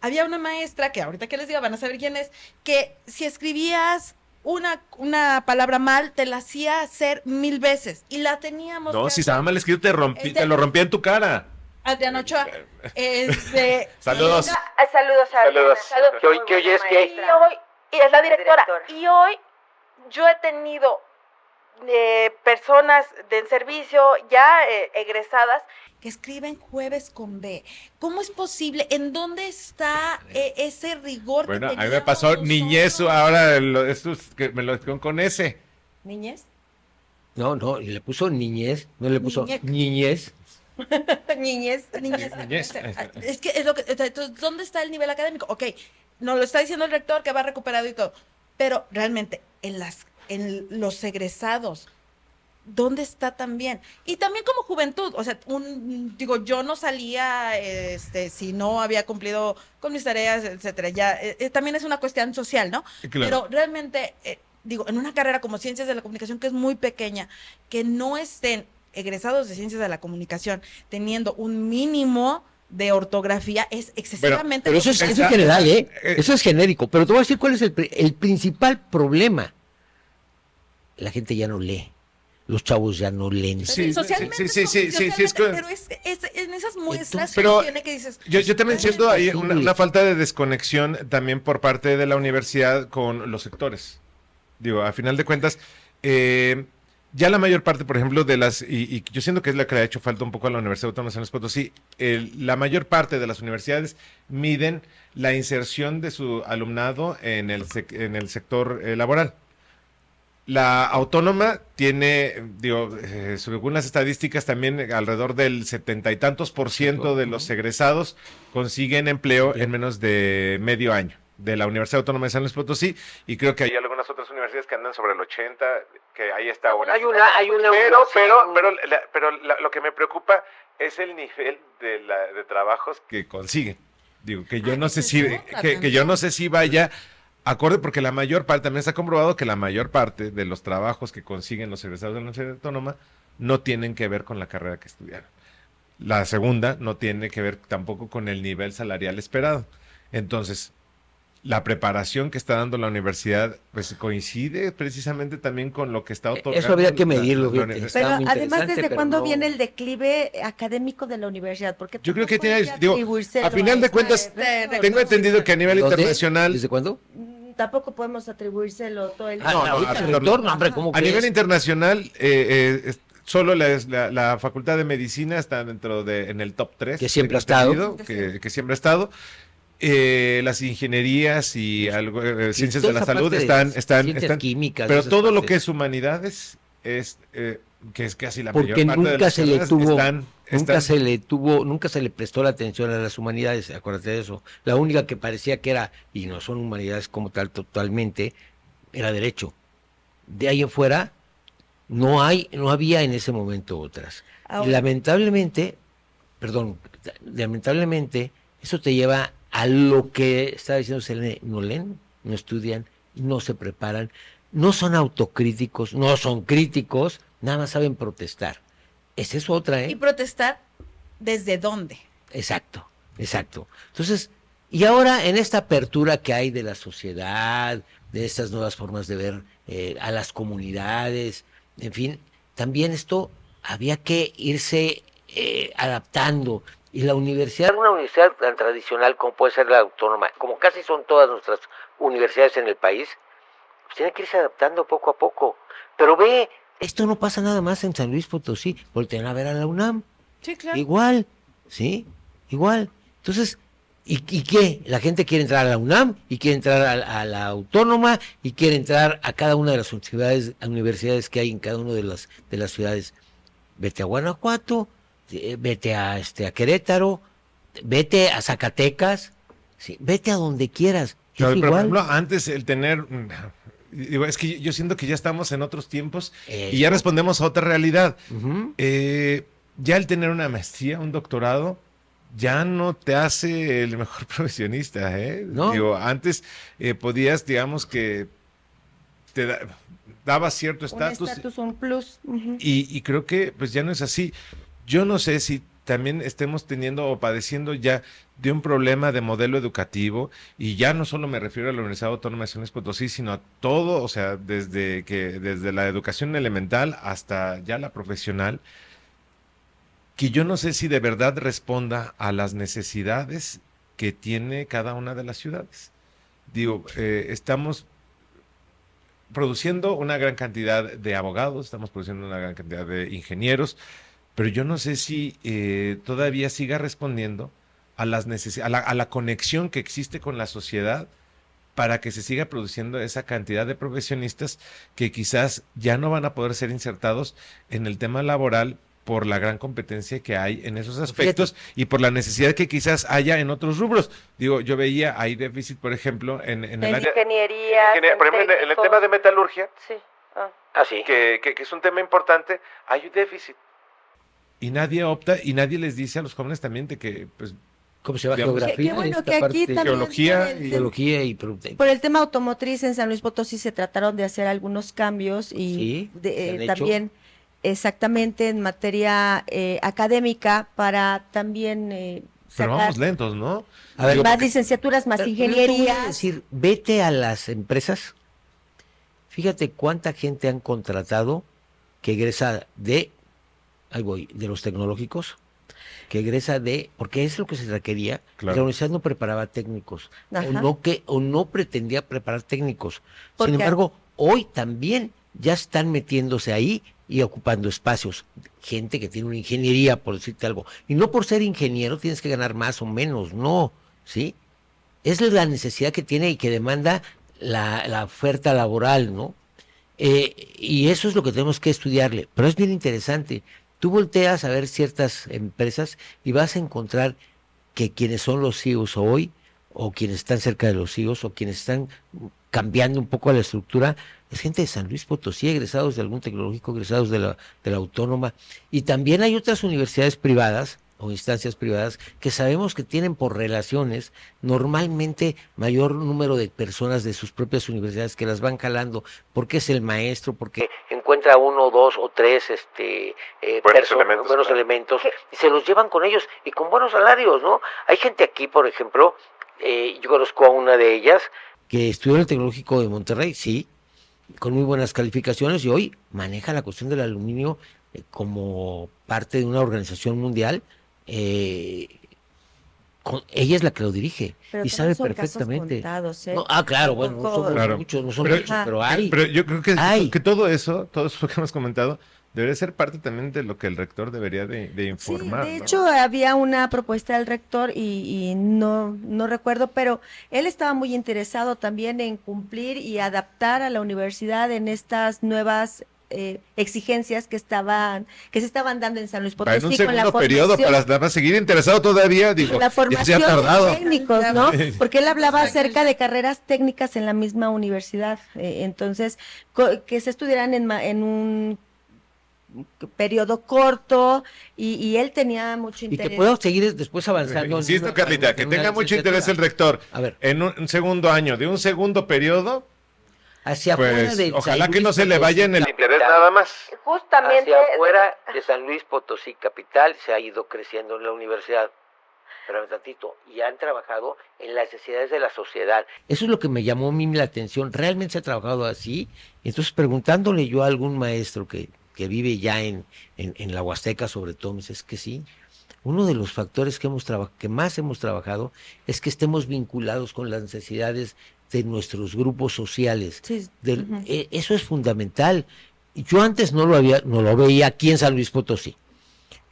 [SPEAKER 7] había una maestra, que ahorita que les diga van a saber quién es, que si escribías una palabra mal, te la hacía hacer 1000 veces, y la teníamos
[SPEAKER 1] No,
[SPEAKER 7] que
[SPEAKER 1] si
[SPEAKER 7] hacer.
[SPEAKER 1] estaba mal escrito, te
[SPEAKER 7] Este-
[SPEAKER 1] lo rompía en tu cara.
[SPEAKER 7] Adriana Ochoa,
[SPEAKER 1] Saludos.
[SPEAKER 7] saludos a
[SPEAKER 1] Saludos.
[SPEAKER 4] Que hoy es que
[SPEAKER 7] y es la directora, y hoy yo he tenido personas en servicio ya egresadas que escriben jueves con B. ¿Cómo es posible? ¿En dónde está ese rigor
[SPEAKER 1] Bueno,
[SPEAKER 7] que
[SPEAKER 1] a mí me
[SPEAKER 7] teníamos
[SPEAKER 1] pasó niñez,
[SPEAKER 7] nosotros?
[SPEAKER 1] ahora estos que me lo con ese.
[SPEAKER 7] ¿Niñez?
[SPEAKER 5] no, le puso niñez, no le puso
[SPEAKER 7] Niñez.
[SPEAKER 5] niñez.
[SPEAKER 7] Niñez.
[SPEAKER 1] Niñez.
[SPEAKER 7] Es que es lo que, entonces, ¿dónde está el nivel académico? Ok, nos lo está diciendo el rector que va recuperado y todo, pero realmente en los egresados, ¿dónde está también? Y también como juventud, o sea, digo, yo no salía, si no había cumplido con mis tareas, etcétera, ya, también es una cuestión social, ¿no?
[SPEAKER 1] Claro.
[SPEAKER 7] Pero realmente, digo, en una carrera como Ciencias de la Comunicación, que es muy pequeña, que no estén egresados de Ciencias de la Comunicación teniendo un mínimo de ortografía es excesivamente...
[SPEAKER 5] Pero eso es
[SPEAKER 1] Está-
[SPEAKER 5] general, ¿eh? Eso es genérico. Pero te voy a decir cuál es el principal problema. La gente ya no lee. Los chavos ya no leen.
[SPEAKER 1] Sí,
[SPEAKER 7] socialmente,
[SPEAKER 1] sí, es que-
[SPEAKER 7] pero es en esas muestras
[SPEAKER 1] Pero
[SPEAKER 7] que tiene que dices...
[SPEAKER 1] Yo también siento ahí
[SPEAKER 5] imposible.
[SPEAKER 1] una falta de desconexión también por parte de la universidad con los sectores. Digo, a final de cuentas, ya la mayor parte, por ejemplo, de y yo siento que es la que le ha hecho falta un poco a la Universidad Autónoma de San Luis Potosí, la mayor parte de las universidades miden la inserción de su alumnado en el sector laboral. La autónoma tiene, según las estadísticas, también alrededor del 70 y tantos % de los egresados consiguen empleo en menos de medio año de la Universidad Autónoma de San Luis Potosí, y creo que hay algunas otras universidades que andan sobre el 80, que ahí está ahora.
[SPEAKER 4] Hay una
[SPEAKER 1] Pero lo que me preocupa es el nivel de trabajos que consiguen. Digo, que yo no sé si, que yo no sé si vaya acorde, porque la mayor parte, también está comprobado que la mayor parte de los trabajos que consiguen los egresados de la Universidad Autónoma no tienen que ver con la carrera que estudiaron. La segunda no tiene que ver tampoco con el nivel salarial esperado. Entonces, la preparación que está dando la universidad pues coincide precisamente también con lo que está otorgando.
[SPEAKER 5] Eso habría que medirlo.
[SPEAKER 1] la
[SPEAKER 5] Fíjate.
[SPEAKER 1] universidad.
[SPEAKER 7] Pero
[SPEAKER 5] muy
[SPEAKER 7] además,
[SPEAKER 5] interesante,
[SPEAKER 7] ¿desde
[SPEAKER 5] pero
[SPEAKER 7] cuándo
[SPEAKER 5] no-
[SPEAKER 7] viene el declive académico de la universidad? Porque
[SPEAKER 1] Yo creo que
[SPEAKER 7] tampoco hay
[SPEAKER 1] tiene, digo,
[SPEAKER 7] atribuírselo
[SPEAKER 1] a final de
[SPEAKER 7] esta-
[SPEAKER 1] cuentas, tengo entendido que a nivel
[SPEAKER 5] ¿Dónde?
[SPEAKER 1] internacional,
[SPEAKER 5] ¿Desde cuándo?
[SPEAKER 7] Tampoco podemos atribuírselo todo el
[SPEAKER 5] Ah,
[SPEAKER 1] no,
[SPEAKER 5] ahorita
[SPEAKER 1] a-
[SPEAKER 5] el retorno, hombre, ¿cómo
[SPEAKER 1] a nivel
[SPEAKER 5] crees?
[SPEAKER 1] internacional, solo la Facultad de Medicina está en el top 3.
[SPEAKER 5] Que siempre ha estado.
[SPEAKER 1] Que siempre ha estado. Las ingenierías y algo, ciencias de
[SPEAKER 5] toda
[SPEAKER 1] la
[SPEAKER 5] esa
[SPEAKER 1] salud
[SPEAKER 5] parte de ciencias químicas,
[SPEAKER 1] pero
[SPEAKER 5] esas
[SPEAKER 1] todo lo
[SPEAKER 5] partes.
[SPEAKER 1] que es humanidades que es casi la
[SPEAKER 5] Porque
[SPEAKER 1] mayor parte de
[SPEAKER 5] nunca
[SPEAKER 1] las
[SPEAKER 5] se le
[SPEAKER 1] carreras
[SPEAKER 5] tuvo,
[SPEAKER 1] están-
[SPEAKER 5] nunca se le prestó la atención a las humanidades, acuérdate de eso. La única que parecía que era, y no son humanidades como tal totalmente, era derecho. De ahí en fuera, no había en ese momento otras. Y
[SPEAKER 7] Ahora-
[SPEAKER 5] lamentablemente, eso te lleva a lo que estaba diciendo Selene, no leen, no estudian, no se preparan, no son autocríticos, no son críticos, nada más saben protestar. Esa es otra,
[SPEAKER 7] ¿Y
[SPEAKER 5] ¿eh?
[SPEAKER 7] protestar desde dónde?
[SPEAKER 5] Exacto, exacto. Entonces, y ahora en esta apertura que hay de la sociedad, de estas nuevas formas de ver a las comunidades, en fin, también esto había que irse adaptando. Y la universidad,
[SPEAKER 4] Una universidad tan tradicional como puede ser la autónoma, como casi son todas nuestras universidades en el país, pues tiene que irse adaptando poco a poco. Pero ve,
[SPEAKER 5] esto no pasa nada más en San Luis Potosí, voltean a ver a la UNAM.
[SPEAKER 7] Sí, claro.
[SPEAKER 5] Igual, ¿sí? Igual. Entonces, ¿y qué? La gente quiere entrar a la UNAM y quiere entrar a la Autónoma y quiere entrar a cada una de las universidades que hay en cada una de las ciudades. Vete a Guanajuato, vete a Querétaro, vete a Zacatecas, ¿sí? Vete a donde quieras. Es
[SPEAKER 1] Pero, por
[SPEAKER 5] igual.
[SPEAKER 1] ejemplo, antes el tener, digo, es que yo siento que ya estamos en otros tiempos y ya
[SPEAKER 5] Eso.
[SPEAKER 1] respondemos a otra realidad.
[SPEAKER 5] Ujú.
[SPEAKER 1] Ya el tener una maestría, un doctorado, ya no te hace el mejor profesionista, ¿eh?
[SPEAKER 5] No.
[SPEAKER 1] Digo, antes podías, digamos que daba cierto
[SPEAKER 7] Un
[SPEAKER 1] estatus
[SPEAKER 7] estatus, un plus. Ujú.
[SPEAKER 1] y creo que pues ya no es así. Yo no sé si también estemos teniendo o padeciendo ya de un problema de modelo educativo y ya no solo me refiero a la Universidad Autónoma de San Luis Potosí, sino a todo, o sea, desde la educación elemental hasta ya la profesional, que yo no sé si de verdad responda a las necesidades que tiene cada una de las ciudades. Digo, estamos produciendo una gran cantidad de abogados, estamos produciendo una gran cantidad de ingenieros, pero yo no sé si todavía siga respondiendo a las a la conexión que existe con la sociedad para que se siga produciendo esa cantidad de profesionistas que quizás ya no van a poder ser insertados en el tema laboral por la gran competencia que hay en esos aspectos y por la necesidad que quizás haya en otros rubros. Digo, yo veía, hay déficit, por ejemplo, en el área...
[SPEAKER 7] Ingeniería.
[SPEAKER 1] Por ejemplo, en el tema de metalurgia,
[SPEAKER 7] Sí. Ah.
[SPEAKER 4] así.
[SPEAKER 1] que es un tema importante, hay un déficit. Y nadie opta y nadie les dice a los jóvenes también de que, pues,
[SPEAKER 5] ¿Cómo se llama?
[SPEAKER 1] Digamos,
[SPEAKER 5] Geografía.
[SPEAKER 7] Qué bueno
[SPEAKER 5] esta
[SPEAKER 7] que aquí
[SPEAKER 5] parte,
[SPEAKER 7] también
[SPEAKER 1] geología
[SPEAKER 7] por el
[SPEAKER 1] y-
[SPEAKER 5] geología y
[SPEAKER 7] Por el tema automotriz en San Luis Potosí se trataron de hacer algunos cambios y
[SPEAKER 5] Sí, se han hecho.
[SPEAKER 7] también exactamente en materia académica para también
[SPEAKER 1] pero
[SPEAKER 7] sacar
[SPEAKER 1] vamos lentos, ¿no?
[SPEAKER 5] A ver,
[SPEAKER 1] Digo,
[SPEAKER 7] más
[SPEAKER 1] porque-
[SPEAKER 7] licenciaturas, más
[SPEAKER 5] Pero yo te voy a
[SPEAKER 7] ingenierías.
[SPEAKER 5] decir, vete a las empresas, fíjate cuánta gente han contratado que egresa ahí voy, de los tecnológicos, que egresa porque es lo que se requería,
[SPEAKER 1] Claro.
[SPEAKER 5] la universidad no preparaba técnicos,
[SPEAKER 7] Ajá.
[SPEAKER 5] o no pretendía preparar técnicos.
[SPEAKER 7] Porque-
[SPEAKER 5] Sin embargo, hoy también ya están metiéndose ahí y ocupando espacios. Gente que tiene una ingeniería, por decirte algo. Y no por ser ingeniero tienes que ganar más o menos, no, ¿sí? Es la necesidad que tiene y que demanda la oferta laboral, ¿no? Y eso es lo que tenemos que estudiarle. Pero es bien interesante. Tú volteas a ver ciertas empresas y vas a encontrar que quienes son los CEOs hoy, o quienes están cerca de los CEOs, o quienes están cambiando un poco la estructura, es gente de San Luis Potosí, egresados de algún tecnológico, egresados de la Autónoma. Y también hay otras universidades privadas o instancias privadas que sabemos que tienen por relaciones normalmente mayor número de personas de sus propias universidades que las van jalando, porque es el maestro, porque
[SPEAKER 4] encuentra uno, dos o tres buenos
[SPEAKER 6] elementos,
[SPEAKER 4] elementos y se los llevan con ellos y con buenos salarios, ¿no? Hay gente aquí, por ejemplo, yo conozco a una de ellas
[SPEAKER 5] que estudió en el Tecnológico de Monterrey, sí, con muy buenas calificaciones, y hoy maneja la cuestión del aluminio como parte de una organización mundial. Ella es la que lo dirige
[SPEAKER 3] Pero
[SPEAKER 5] y
[SPEAKER 3] también
[SPEAKER 5] sabe
[SPEAKER 3] son casos
[SPEAKER 5] perfectamente.
[SPEAKER 3] contados, ¿eh?
[SPEAKER 5] No, claro, bueno, no
[SPEAKER 3] Tampoco-
[SPEAKER 5] somos
[SPEAKER 1] Claro.
[SPEAKER 5] muchos, no son
[SPEAKER 1] Pero-
[SPEAKER 5] muchos, pero hay.
[SPEAKER 1] Pero yo creo que,
[SPEAKER 5] Ay.
[SPEAKER 1] que todo eso que hemos comentado, debería ser parte también de lo que el rector debería de
[SPEAKER 3] Sí,
[SPEAKER 1] informar,
[SPEAKER 3] de
[SPEAKER 1] ¿no?
[SPEAKER 3] hecho había una propuesta del rector y no recuerdo, pero él estaba muy interesado también en cumplir y adaptar a la universidad en estas nuevas exigencias que se estaban dando en San Luis
[SPEAKER 1] Va en un
[SPEAKER 3] Potosí con la
[SPEAKER 1] segundo periodo
[SPEAKER 3] formación.
[SPEAKER 1] para seguir interesado todavía, digo,
[SPEAKER 3] La
[SPEAKER 1] ya se ha
[SPEAKER 3] formación de
[SPEAKER 1] tardado.
[SPEAKER 3] técnicos, ¿no? Porque él hablaba acerca de carreras técnicas en la misma universidad. Entonces, que se estudiaran en un periodo corto y él tenía mucho
[SPEAKER 5] Y
[SPEAKER 3] interés.
[SPEAKER 5] que pueda seguir después avanzando.
[SPEAKER 1] Insisto, Carlita, que tenga mucho interés el
[SPEAKER 5] rector.
[SPEAKER 1] rector
[SPEAKER 5] A ver,
[SPEAKER 1] en un segundo año, de un segundo periodo,
[SPEAKER 5] hacia afuera
[SPEAKER 1] pues
[SPEAKER 5] de
[SPEAKER 1] ojalá
[SPEAKER 5] San
[SPEAKER 1] que no
[SPEAKER 5] Luis
[SPEAKER 1] se le
[SPEAKER 5] Potosí,
[SPEAKER 1] vaya en el
[SPEAKER 4] capital.
[SPEAKER 1] interés nada más.
[SPEAKER 3] Justamente,
[SPEAKER 4] hacia afuera de San Luis Potosí capital se ha ido creciendo en la universidad. Pero tantito, y han trabajado en las necesidades de la sociedad.
[SPEAKER 5] Eso es lo que me llamó a mí la atención. ¿Realmente se ha trabajado así? Entonces, preguntándole yo a algún maestro que vive ya en la Huasteca, sobre todo, me dice, es que sí. Uno de los factores que más hemos trabajado es que estemos vinculados con las necesidades de nuestros grupos sociales.
[SPEAKER 3] sí, ujú.
[SPEAKER 5] Eso es fundamental. Yo antes no lo veía aquí en San Luis Potosí.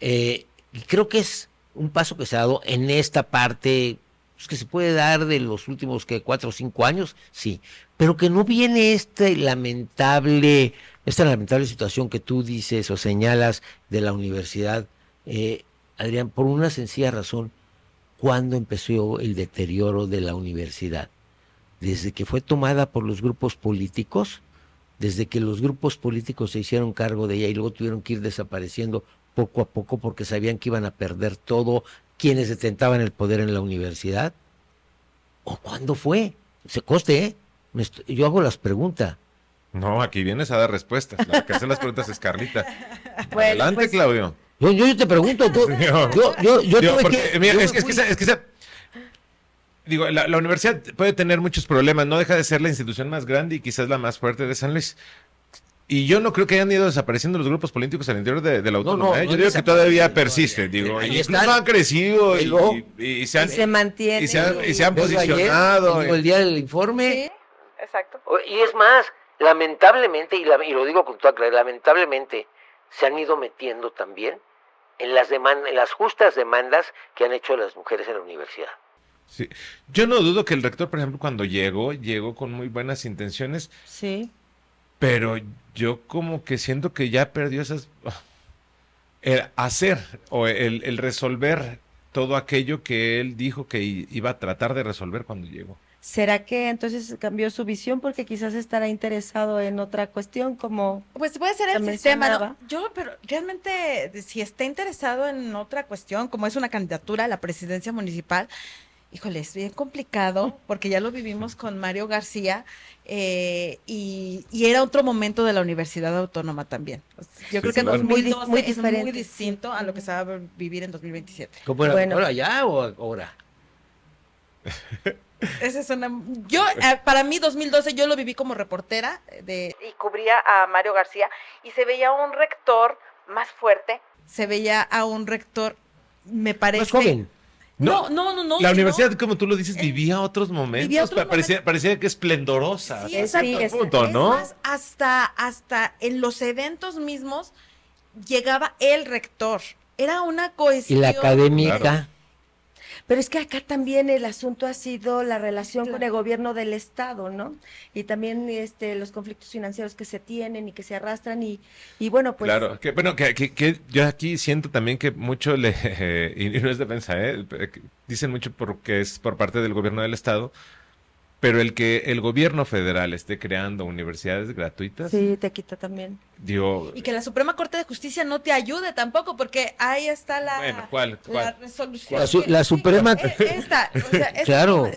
[SPEAKER 5] Y creo que es un paso que se ha dado en esta parte, pues, que se puede dar de los últimos 4 o 5 años, sí, pero que no viene esta lamentable situación que tú dices o señalas de la universidad, Adrián, por una sencilla razón. ¿Cuándo empezó el deterioro de la universidad? Desde que fue tomada por los grupos políticos, desde que los grupos políticos se hicieron cargo de ella y luego tuvieron que ir desapareciendo poco a poco porque sabían que iban a perder todo quienes detentaban el poder en la universidad. ¿O cuándo fue? Se conste, ¿eh? Yo hago las preguntas.
[SPEAKER 1] No, aquí vienes a dar respuestas. La que hace las preguntas es Carlita.
[SPEAKER 3] Bueno,
[SPEAKER 1] Adelante,
[SPEAKER 3] pues,
[SPEAKER 1] Claudio.
[SPEAKER 5] Yo te pregunto, yo
[SPEAKER 1] Digo,
[SPEAKER 5] tuve
[SPEAKER 1] porque,
[SPEAKER 5] que...
[SPEAKER 1] mira,
[SPEAKER 5] yo
[SPEAKER 1] es que
[SPEAKER 5] fui-
[SPEAKER 1] digo, la universidad puede tener muchos problemas, no deja de ser la institución más grande y quizás la más fuerte de San Luis. Y yo no creo que hayan ido desapareciendo los grupos políticos al interior de la autónoma.
[SPEAKER 5] no
[SPEAKER 1] Yo
[SPEAKER 5] han
[SPEAKER 1] digo que todavía
[SPEAKER 5] desaparecido
[SPEAKER 1] persiste,
[SPEAKER 5] todavía.
[SPEAKER 1] digo,
[SPEAKER 5] Ahí
[SPEAKER 1] y incluso
[SPEAKER 5] están.
[SPEAKER 1] han crecido
[SPEAKER 5] Luego,
[SPEAKER 1] y se han,
[SPEAKER 3] se mantiene.
[SPEAKER 1] y se han
[SPEAKER 5] Vengo ayer,
[SPEAKER 1] posicionado.
[SPEAKER 5] digo, el día del informe,
[SPEAKER 7] Sí, exacto.
[SPEAKER 4] Y es más, lamentablemente, y lo digo con toda claridad, lamentablemente se han ido metiendo también en las justas demandas que han hecho las mujeres en la universidad.
[SPEAKER 1] Sí. Yo no dudo que el rector, por ejemplo, cuando llegó con muy buenas intenciones,
[SPEAKER 3] Sí.
[SPEAKER 1] pero yo como que siento que ya perdió el hacer o el resolver todo aquello que él dijo que iba a tratar de resolver cuando llegó.
[SPEAKER 3] ¿Será que entonces cambió su visión porque quizás estará interesado en otra cuestión como
[SPEAKER 7] Pues puede ser
[SPEAKER 3] Se
[SPEAKER 7] el sistema, ¿no?
[SPEAKER 3] mencionaba.
[SPEAKER 7] Pero realmente, si está interesado en otra cuestión, como es una candidatura a la presidencia municipal, híjole, es bien complicado, porque ya lo vivimos con Mario García, y era otro momento de la Universidad Autónoma también. O sea, yo
[SPEAKER 1] Sí,
[SPEAKER 7] creo que
[SPEAKER 1] claro.
[SPEAKER 7] 2012
[SPEAKER 3] Muy
[SPEAKER 7] es
[SPEAKER 3] diferente,
[SPEAKER 7] muy distinto a lo que se va a vivir en 2027.
[SPEAKER 5] ¿cómo era?
[SPEAKER 3] Bueno.
[SPEAKER 5] ¿Ahora ya o ahora?
[SPEAKER 7] Esa es una... para mí 2012 yo lo viví como reportera y cubría a Mario García y se veía un rector más fuerte, se veía a un rector, me parece...
[SPEAKER 5] Más joven.
[SPEAKER 7] No.
[SPEAKER 1] La
[SPEAKER 7] sino-
[SPEAKER 1] universidad, como tú lo dices, vivía otros momentos,
[SPEAKER 7] vivía otros
[SPEAKER 1] parecía que esplendorosa.
[SPEAKER 7] Sí,
[SPEAKER 1] hasta
[SPEAKER 7] exacto.
[SPEAKER 1] cierto punto,
[SPEAKER 7] Es
[SPEAKER 1] ¿no?
[SPEAKER 7] más, hasta en los eventos mismos llegaba el rector. Era una
[SPEAKER 5] Y
[SPEAKER 7] cohesión.
[SPEAKER 5] la académica.
[SPEAKER 1] Claro.
[SPEAKER 3] Pero es que acá también el asunto ha sido la relación con el gobierno del estado, ¿no? Y también los conflictos financieros que se tienen y que se arrastran y bueno, pues
[SPEAKER 1] Claro, que yo aquí siento también que mucho y no es defensa, que dicen mucho porque es por parte del gobierno del estado, pero el que el gobierno federal esté creando universidades gratuitas,
[SPEAKER 3] sí te quita también.
[SPEAKER 1] Digo,
[SPEAKER 7] Y que la Suprema Corte de Justicia no te ayude tampoco, porque ahí está
[SPEAKER 1] bueno, ¿cuál?
[SPEAKER 7] la resolución.
[SPEAKER 5] La Suprema-
[SPEAKER 7] Esta, o sea, es
[SPEAKER 5] Claro.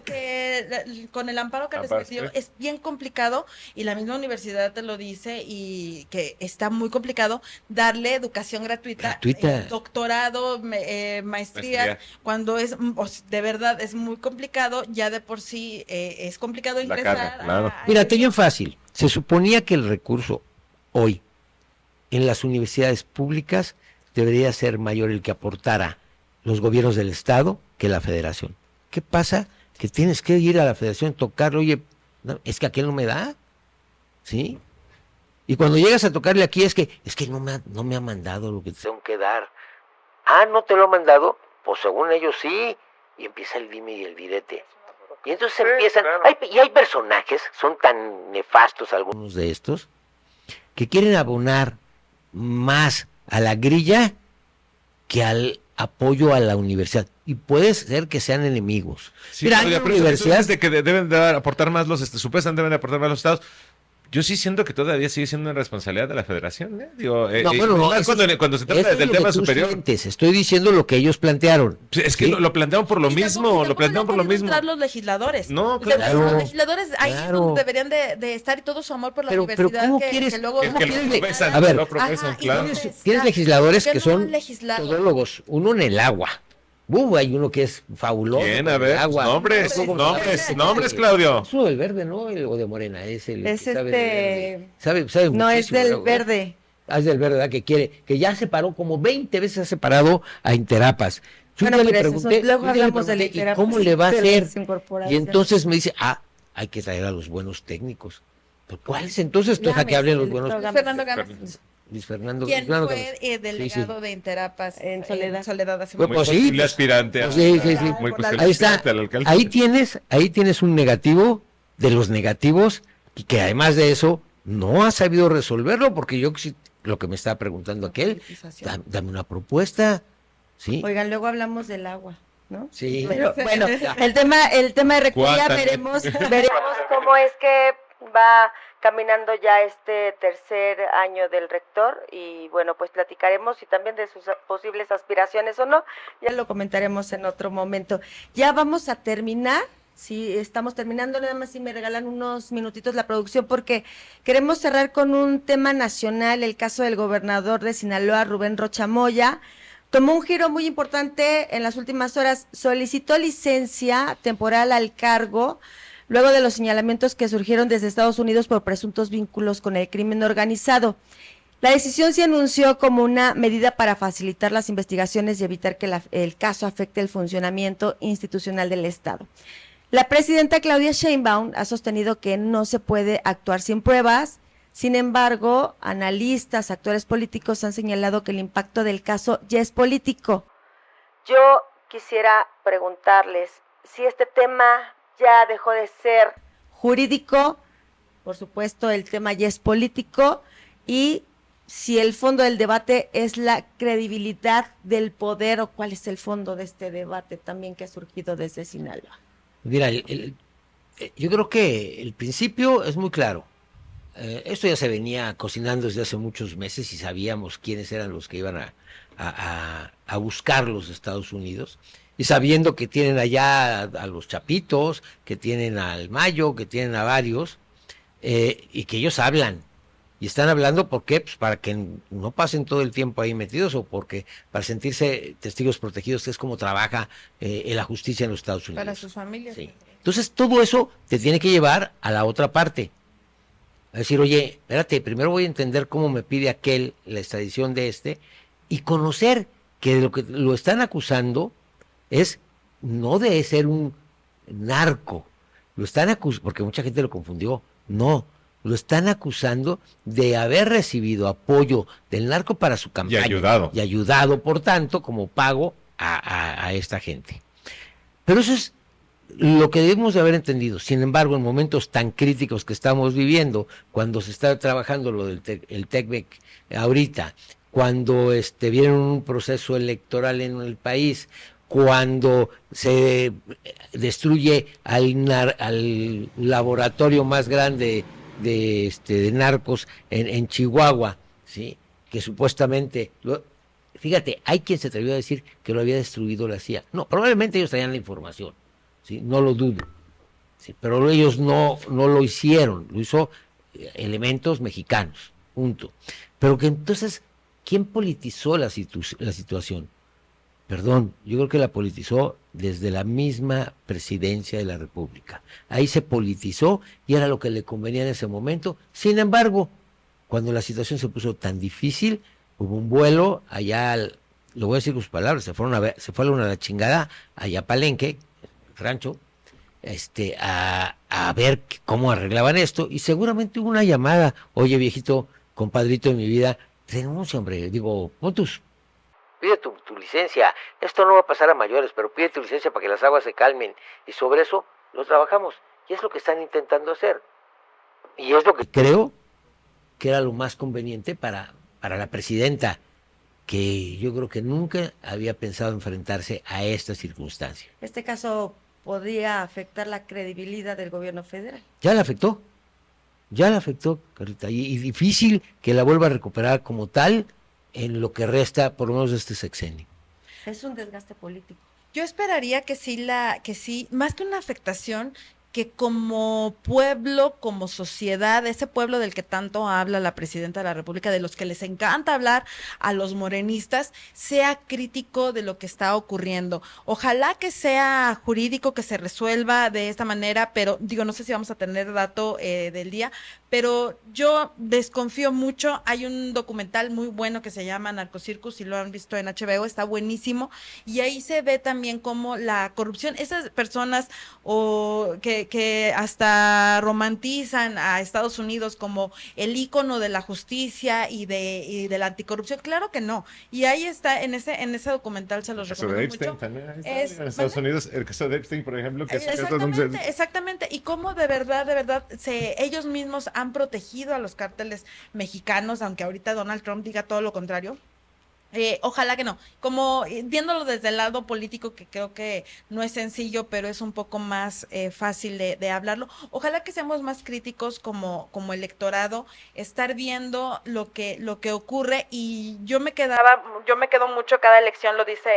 [SPEAKER 7] con el amparo que
[SPEAKER 1] Amparo,
[SPEAKER 7] recibió
[SPEAKER 1] sí.
[SPEAKER 7] es bien complicado, y la misma universidad te lo dice, y que está muy complicado darle educación gratuita, doctorado, maestría, cuando es, de verdad, es muy complicado, ya de por sí es complicado
[SPEAKER 1] La
[SPEAKER 7] ingresar.
[SPEAKER 1] carga, claro.
[SPEAKER 5] Mira, te digo fácil. Se suponía que el recurso hoy en las universidades públicas debería ser mayor el que aportara los gobiernos del Estado que la Federación. ¿Qué pasa? Que tienes que ir a la Federación, tocarle, oye, no, es que aquel no me da, ¿sí? Y cuando llegas a tocarle aquí es que no me ha mandado lo que tengo que dar.
[SPEAKER 4] Ah, ¿no te lo han mandado? Pues según ellos sí. Y empieza el dime y el direte. Y entonces empiezan...
[SPEAKER 1] claro.
[SPEAKER 4] Y hay personajes, son tan nefastos algunos.
[SPEAKER 5] Algunos de estos que quieren abonar más a la grilla que al apoyo a la universidad. Y puede ser que sean enemigos.
[SPEAKER 1] Sí,
[SPEAKER 5] Mira,
[SPEAKER 1] Claudia,
[SPEAKER 5] hay
[SPEAKER 1] pero tú
[SPEAKER 5] universidades
[SPEAKER 1] dices de que deben de aportar más supuestamente deben de aportar más los estados. Yo sí siento que todavía sigue siendo una responsabilidad de la federación, ¿eh? Digo, más cuando se trata
[SPEAKER 5] eso es
[SPEAKER 1] del
[SPEAKER 5] lo que
[SPEAKER 1] tema
[SPEAKER 5] tú
[SPEAKER 1] superior.
[SPEAKER 5] sientes. Estoy diciendo lo que ellos plantearon.
[SPEAKER 1] Sí, es que
[SPEAKER 5] ¿sí?
[SPEAKER 1] lo plantearon por lo
[SPEAKER 7] Y
[SPEAKER 1] mismo,
[SPEAKER 7] tampoco
[SPEAKER 1] lo plantearon
[SPEAKER 7] han
[SPEAKER 1] por lo
[SPEAKER 7] querido
[SPEAKER 1] mismo.
[SPEAKER 7] entrar los legisladores.
[SPEAKER 1] No,
[SPEAKER 7] O sea,
[SPEAKER 1] claro.
[SPEAKER 7] los legisladores ahí es
[SPEAKER 5] Claro.
[SPEAKER 7] donde deberían de estar, y todo su amor por la
[SPEAKER 5] Pero
[SPEAKER 7] universidad.
[SPEAKER 5] ¿cómo
[SPEAKER 7] que
[SPEAKER 5] quieres-
[SPEAKER 7] luego
[SPEAKER 1] Que
[SPEAKER 5] ¿cómo
[SPEAKER 1] lo
[SPEAKER 5] quieres-
[SPEAKER 1] profesan,
[SPEAKER 5] A ver,
[SPEAKER 1] lo profesan,
[SPEAKER 7] ajá, y
[SPEAKER 1] claro.
[SPEAKER 7] dónde
[SPEAKER 5] Tienes
[SPEAKER 7] está?
[SPEAKER 5] legisladores
[SPEAKER 7] ¿Por qué
[SPEAKER 5] que
[SPEAKER 7] no han
[SPEAKER 5] son
[SPEAKER 7] legislado?
[SPEAKER 5] todólogos, uno en el agua. Hay uno que es fabuloso.
[SPEAKER 1] ¿Quién?
[SPEAKER 5] con
[SPEAKER 1] A
[SPEAKER 5] el
[SPEAKER 1] ver,
[SPEAKER 5] agua.
[SPEAKER 1] nombres,
[SPEAKER 5] ¿Cómo se
[SPEAKER 1] nombres,
[SPEAKER 5] llama?
[SPEAKER 1] nombres, Claudio.
[SPEAKER 5] Es uno del verde, ¿no? O de Morena, es el
[SPEAKER 7] Es
[SPEAKER 5] que sabe de verde.
[SPEAKER 7] este...
[SPEAKER 5] Sabe
[SPEAKER 7] No, es
[SPEAKER 5] muchísimo de
[SPEAKER 7] del
[SPEAKER 5] agua.
[SPEAKER 7] verde.
[SPEAKER 5] Es del verde, ¿verdad? Que ya separó como 20 veces ha separado a Interapas. Yo
[SPEAKER 7] Bueno,
[SPEAKER 5] ya le
[SPEAKER 7] pero eso
[SPEAKER 5] pregunté,
[SPEAKER 7] luego
[SPEAKER 5] yo ya le
[SPEAKER 7] hablamos de la
[SPEAKER 5] pregunté, ¿y
[SPEAKER 7] Interapas,
[SPEAKER 5] cómo le va a
[SPEAKER 7] de
[SPEAKER 5] hacer?
[SPEAKER 7] las incorporaciones.
[SPEAKER 5] Y entonces me dice, hay que traer a los buenos técnicos. ¿Pues ¿cuáles? Entonces deja que
[SPEAKER 7] Gámez,
[SPEAKER 5] hablen los
[SPEAKER 7] el
[SPEAKER 5] buenos
[SPEAKER 7] doctor Fernando Gámez.
[SPEAKER 5] Luis Fernando.
[SPEAKER 7] ¿Quién
[SPEAKER 5] Luis Fernando
[SPEAKER 7] fue
[SPEAKER 5] Gámez.
[SPEAKER 7] delegado de Interapas
[SPEAKER 3] En Soledad.
[SPEAKER 7] hace
[SPEAKER 5] Pues,
[SPEAKER 1] Muy
[SPEAKER 5] pues sí,
[SPEAKER 1] posible
[SPEAKER 5] pues,
[SPEAKER 1] aspirante.
[SPEAKER 5] pues sí, sí, sí.
[SPEAKER 1] Muy posible
[SPEAKER 5] Ahí está.
[SPEAKER 1] aspirante al alcalde.
[SPEAKER 5] Ahí tienes un negativo de los negativos, y que además de eso no ha sabido resolverlo, porque yo sí, lo que me estaba preguntando aquel, dame una propuesta, ¿sí?
[SPEAKER 3] Oigan, luego hablamos del agua, ¿no?
[SPEAKER 5] Sí.
[SPEAKER 3] Pero, bueno, el tema de rectoría
[SPEAKER 1] ¿Cuál?
[SPEAKER 3] veremos cómo es que va caminando ya este tercer año del rector, y bueno, pues platicaremos y también de sus posibles aspiraciones o no, ya lo comentaremos en otro momento. Ya vamos a terminar. Sí, estamos terminando, nada más si me regalan unos minutitos la producción, porque queremos cerrar con un tema nacional, el caso del gobernador de Sinaloa, Rubén Rocha Moya. Tomó un giro muy importante en las últimas horas, solicitó licencia temporal al cargo, luego de los señalamientos que surgieron desde Estados Unidos por presuntos vínculos con el crimen organizado. La decisión se anunció como una medida para facilitar las investigaciones y evitar que el caso afecte el funcionamiento institucional del Estado. La presidenta Claudia Sheinbaum ha sostenido que no se puede actuar sin pruebas. Sin embargo, analistas, actores políticos han señalado que el impacto del caso ya es político. Yo quisiera preguntarles si este tema ya dejó de ser jurídico, por supuesto el tema ya es político, y si el fondo del debate es la credibilidad del poder, o cuál es el fondo de este debate también que ha surgido desde Sinaloa.
[SPEAKER 5] Mira, yo creo que el principio es muy claro. Esto ya se venía cocinando desde hace muchos meses y sabíamos quiénes eran los que iban a buscar los Estados Unidos. Y sabiendo que tienen allá a los Chapitos, que tienen al Mayo, que tienen a varios, y que ellos hablan. Y están hablando, ¿por qué? Pues para que no pasen todo el tiempo ahí metidos, o porque para sentirse testigos protegidos, que es como trabaja la justicia en los Estados Unidos.
[SPEAKER 7] Para sus familias.
[SPEAKER 5] Sí. Entonces, todo eso te tiene que llevar a la otra parte. A decir, oye, espérate, primero voy a entender cómo me pide aquel la extradición de y conocer que lo que lo están acusando es no de ser un narco, lo están acusando, porque mucha gente lo confundió, no, lo están acusando de haber recibido apoyo del narco para su campaña.
[SPEAKER 1] ayudado.
[SPEAKER 5] Y ayudado, por tanto, como pago a esta gente. Pero eso es lo que debemos de haber entendido. Sin embargo, en momentos tan críticos que estamos viviendo, cuando se está trabajando lo del el TECMEC ahorita, cuando viene un proceso electoral en el país, cuando se destruye al laboratorio más grande de narcos en Chihuahua, ¿sí? Que supuestamente, fíjate, hay quien se atrevió a decir que lo había destruido la CIA. No, probablemente ellos traían la información, ¿sí? No lo dudo, ¿sí? Pero ellos no lo hicieron, lo hizo elementos mexicanos, punto. Pero que entonces, ¿quién politizó la situación? Perdón, yo creo que la politizó desde la misma presidencia de la República. Ahí se politizó y era lo que le convenía en ese momento. Sin embargo, cuando la situación se puso tan difícil, hubo un vuelo allá, lo voy a decir con sus palabras, se fueron a la chingada allá a Palenque, rancho, a ver cómo arreglaban esto, y seguramente hubo una llamada: oye, viejito, compadrito de mi vida, renuncia, hombre, digo, pon pide tu licencia, esto no va a pasar a mayores, pero pide tu licencia para que las aguas se calmen, y sobre eso lo trabajamos, y es lo que están intentando hacer, y es lo que creo que era lo más conveniente para la presidenta, que yo creo que nunca había pensado enfrentarse a esta circunstancia.
[SPEAKER 8] Este caso podría afectar la credibilidad del gobierno federal.
[SPEAKER 5] Ya la afectó, Carlita, y difícil que la vuelva a recuperar como tal en lo que resta, por lo menos, de este sexenio.
[SPEAKER 8] Es un desgaste político.
[SPEAKER 7] Yo esperaría que sí, más que una afectación, que como pueblo, como sociedad, ese pueblo del que tanto habla la presidenta de la República, de los que les encanta hablar a los morenistas, sea crítico de lo que está ocurriendo. Ojalá que sea jurídico, que se resuelva de esta manera, pero digo, no sé si vamos a tener dato del día, pero yo desconfío mucho. Hay un documental muy bueno que se llama Narcocircus, si lo han visto en HBO, está buenísimo, y ahí se ve también cómo la corrupción, esas personas que hasta romantizan a Estados Unidos como el ícono de la justicia y de la anticorrupción, claro que no. Y ahí está, en ese documental se los recomiendo mucho.
[SPEAKER 1] También ahí está, en Estados Unidos, el caso de Epstein, por ejemplo, que
[SPEAKER 7] Exactamente, y cómo de verdad, ellos mismos han protegido a los cárteles mexicanos, aunque ahorita Donald Trump diga todo lo contrario. Ojalá que no, como viéndolo desde el lado político, que creo que no es sencillo, pero es un poco más fácil de hablarlo. Ojalá que seamos más críticos como electorado, estar viendo lo que ocurre, y yo me quedo mucho, cada elección lo dice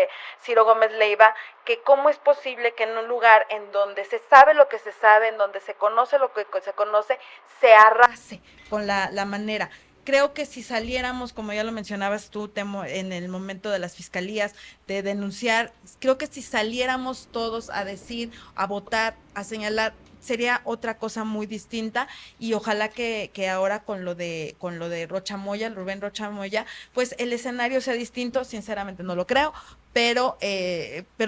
[SPEAKER 7] Ciro Gómez Leiva, que cómo es posible que en un lugar en donde se sabe lo que se sabe, en donde se conoce lo que se conoce, se arrase con la manera. Creo que si saliéramos, como ya lo mencionabas tú, Temo, en el momento de las fiscalías, de denunciar, creo que si saliéramos todos a decir, a votar, a señalar, sería otra cosa muy distinta, y ojalá que ahora con lo de Rocha Moya, Rubén Rocha Moya, pues el escenario sea distinto. Sinceramente no lo creo, pero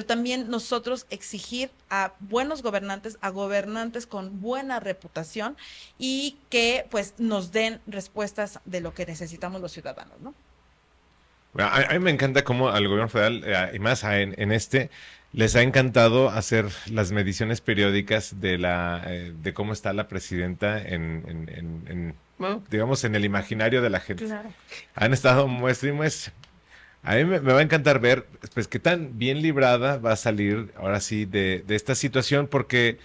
[SPEAKER 7] también nosotros exigir a buenos gobernantes, a gobernantes con buena reputación, y que pues nos den respuestas de lo que necesitamos los ciudadanos, ¿no?
[SPEAKER 1] A mí me encanta cómo al gobierno federal, y más en les ha encantado hacer las mediciones periódicas de cómo está la presidenta bueno, digamos, en el imaginario de la gente.
[SPEAKER 7] Claro.
[SPEAKER 1] Han estado muestra y muestra. A mí me va a encantar ver, pues, qué tan bien librada va a salir ahora sí de esta situación, porque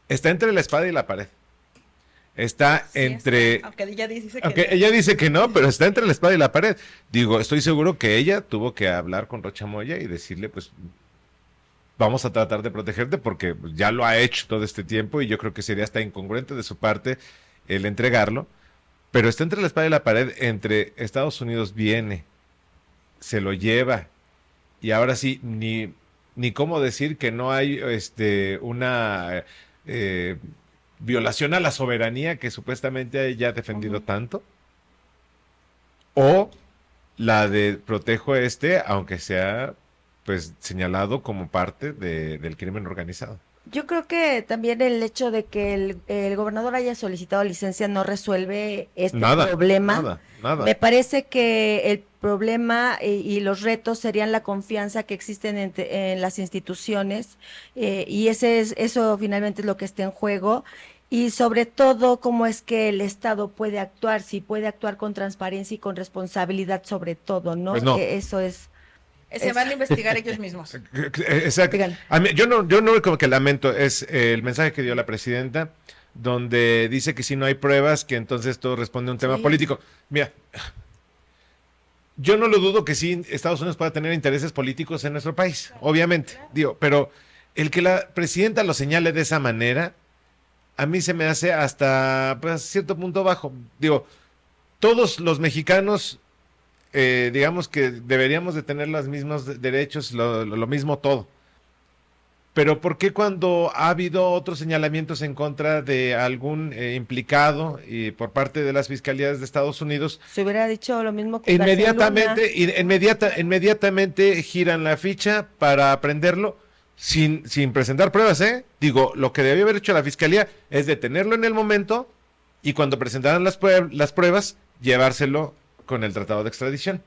[SPEAKER 1] está entre la espada y la pared. Está entre...
[SPEAKER 7] Aunque ella dice
[SPEAKER 1] ella dice que no, pero está entre la espada y la pared. Digo, estoy seguro que ella tuvo que hablar con Rocha Moya y decirle, pues, vamos a tratar de protegerte, porque ya lo ha hecho todo este tiempo, y yo creo que sería hasta incongruente de su parte el entregarlo. Pero está entre la espada y la pared, entre Estados Unidos viene, se lo lleva, y ahora sí, ni cómo decir que no hay una violación a la soberanía que supuestamente ella ha defendido tanto, o la de protejo aunque sea pues señalado como parte del crimen organizado.
[SPEAKER 3] Yo creo que también el hecho de que el gobernador haya solicitado licencia no resuelve este problema.
[SPEAKER 1] Nada.
[SPEAKER 3] Me parece que el problema y los retos serían la confianza que existen en las instituciones, y eso finalmente es lo que está en juego, y sobre todo cómo es que el Estado puede actuar, si puede actuar con transparencia y con responsabilidad sobre todo, ¿no?
[SPEAKER 1] Pues no.
[SPEAKER 3] Eso es...
[SPEAKER 7] Se van a investigar ellos mismos.
[SPEAKER 1] Exacto. A mí, yo no como que lamento, es el mensaje que dio la presidenta, donde dice que si no hay pruebas, que entonces todo responde a un tema político. Mira, yo no lo dudo que sí, Estados Unidos pueda tener intereses políticos en nuestro país, obviamente, digo, pero el que la presidenta lo señale de esa manera, a mí se me hace hasta pues, cierto punto bajo. Digo, todos los mexicanos, digamos que deberíamos de tener los mismos derechos, lo mismo todo. Pero ¿por qué cuando ha habido otros señalamientos en contra de algún implicado y por parte de las fiscalías de Estados Unidos,
[SPEAKER 8] Se hubiera dicho lo mismo con García Luna.
[SPEAKER 1] inmediatamente giran la ficha para prenderlo sin presentar pruebas, ¿eh? Digo, lo que debió haber hecho la fiscalía es detenerlo en el momento y cuando presentaran las pruebas, llevárselo con el tratado de extradición.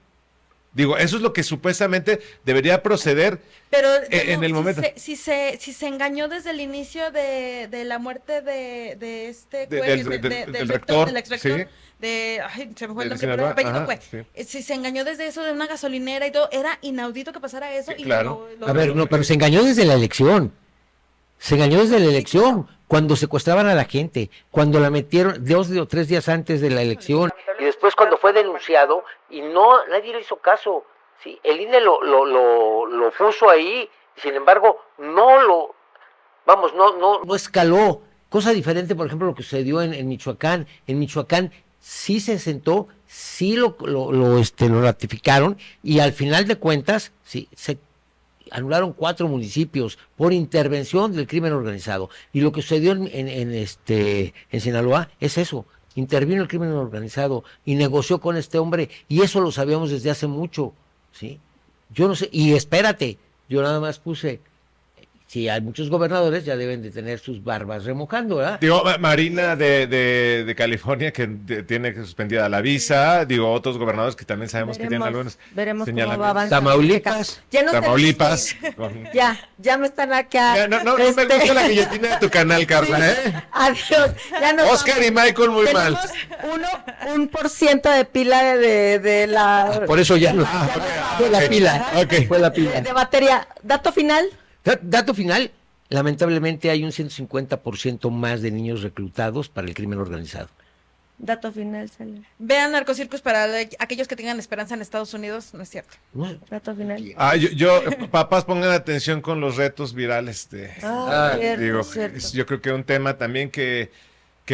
[SPEAKER 1] Digo, eso es lo que supuestamente debería proceder
[SPEAKER 9] Pero
[SPEAKER 1] en el momento.
[SPEAKER 9] Si se engañó desde el inicio de la muerte de este güey,
[SPEAKER 1] del rector,
[SPEAKER 9] del exrector,
[SPEAKER 1] sí.
[SPEAKER 9] ay, se me fue el
[SPEAKER 1] De
[SPEAKER 9] nombre, pero
[SPEAKER 1] Sinaloa,
[SPEAKER 9] apellido
[SPEAKER 1] ajá,
[SPEAKER 9] fue.
[SPEAKER 1] sí.
[SPEAKER 9] Si se engañó desde eso de una gasolinera y todo, era inaudito que pasara eso.
[SPEAKER 1] Sí,
[SPEAKER 9] y
[SPEAKER 1] claro.
[SPEAKER 5] A ver, no, pero se engañó desde la elección. Se engañó desde la elección, cuando secuestraban a la gente, cuando la metieron 2 o 3 días antes de la elección.
[SPEAKER 4] Y después cuando fue denunciado y nadie le hizo caso. Sí, el INE lo puso ahí, sin embargo, no
[SPEAKER 5] No escaló. Cosa diferente, por ejemplo, lo que sucedió en Michoacán. En Michoacán sí se sentó, sí lo ratificaron y al final de cuentas sí, se anularon 4 municipios por intervención del crimen organizado. Y lo que sucedió en Sinaloa es eso. Intervino el crimen organizado y negoció con este hombre y eso lo sabíamos desde hace mucho, ¿sí? Yo no sé, y espérate, yo nada más puse, si hay muchos gobernadores ya deben de tener sus barbas remojando, ¿verdad?
[SPEAKER 1] Digo, Marina de California que tiene suspendida la visa, digo, otros gobernadores que también sabemos que tienen algunos
[SPEAKER 8] Veremos cómo
[SPEAKER 1] señalamientos.
[SPEAKER 8] va avanzando.
[SPEAKER 5] Tamaulipas.
[SPEAKER 8] Ya nos
[SPEAKER 1] Tamaulipas.
[SPEAKER 8] Ya me están acá.
[SPEAKER 1] Ya, no me gusta la guillotina de tu canal, Carla, ¿eh?
[SPEAKER 8] Adiós. Ya nos
[SPEAKER 1] Oscar y Michael muy mal.
[SPEAKER 8] Tenemos 1% de pila de la
[SPEAKER 5] Por eso ya no. Fue la
[SPEAKER 1] ok.
[SPEAKER 5] pila.
[SPEAKER 1] Ok.
[SPEAKER 5] Fue la pila.
[SPEAKER 8] de batería. Dato final.
[SPEAKER 5] Dato final, lamentablemente hay un 150% más de niños reclutados para el crimen organizado.
[SPEAKER 8] Dato final, Celia.
[SPEAKER 9] Vean Narcocircus para aquellos que tengan esperanza en Estados Unidos, no es cierto.
[SPEAKER 5] ¿No?
[SPEAKER 8] Dato final.
[SPEAKER 1] Papás pongan atención con los retos virales.
[SPEAKER 8] Cierto,
[SPEAKER 1] Digo,
[SPEAKER 8] cierto.
[SPEAKER 1] yo creo que un tema también que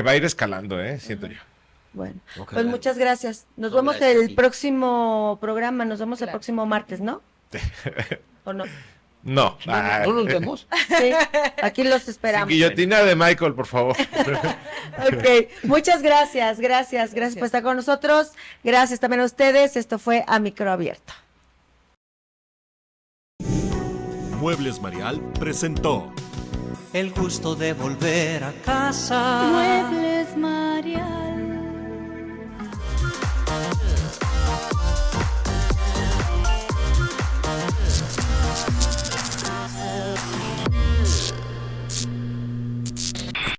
[SPEAKER 1] va a ir escalando, siento yo.
[SPEAKER 8] Bueno,
[SPEAKER 5] Ojalá.
[SPEAKER 8] pues muchas gracias. Nos
[SPEAKER 5] No,
[SPEAKER 8] vemos
[SPEAKER 5] gracias a
[SPEAKER 8] el
[SPEAKER 5] ti.
[SPEAKER 8] próximo programa, nos vemos el próximo martes, ¿no? ¿O no?
[SPEAKER 1] No.
[SPEAKER 5] ¿No nos vemos?
[SPEAKER 8] Sí, aquí los
[SPEAKER 1] Sin
[SPEAKER 8] esperamos.
[SPEAKER 1] guillotina de Michael, por favor.
[SPEAKER 8] Ok, muchas gracias por estar con nosotros. Gracias también a ustedes. Esto fue A Micro Abierto.
[SPEAKER 10] Muebles Marial presentó
[SPEAKER 2] El gusto de volver a casa.
[SPEAKER 11] Muebles Marial.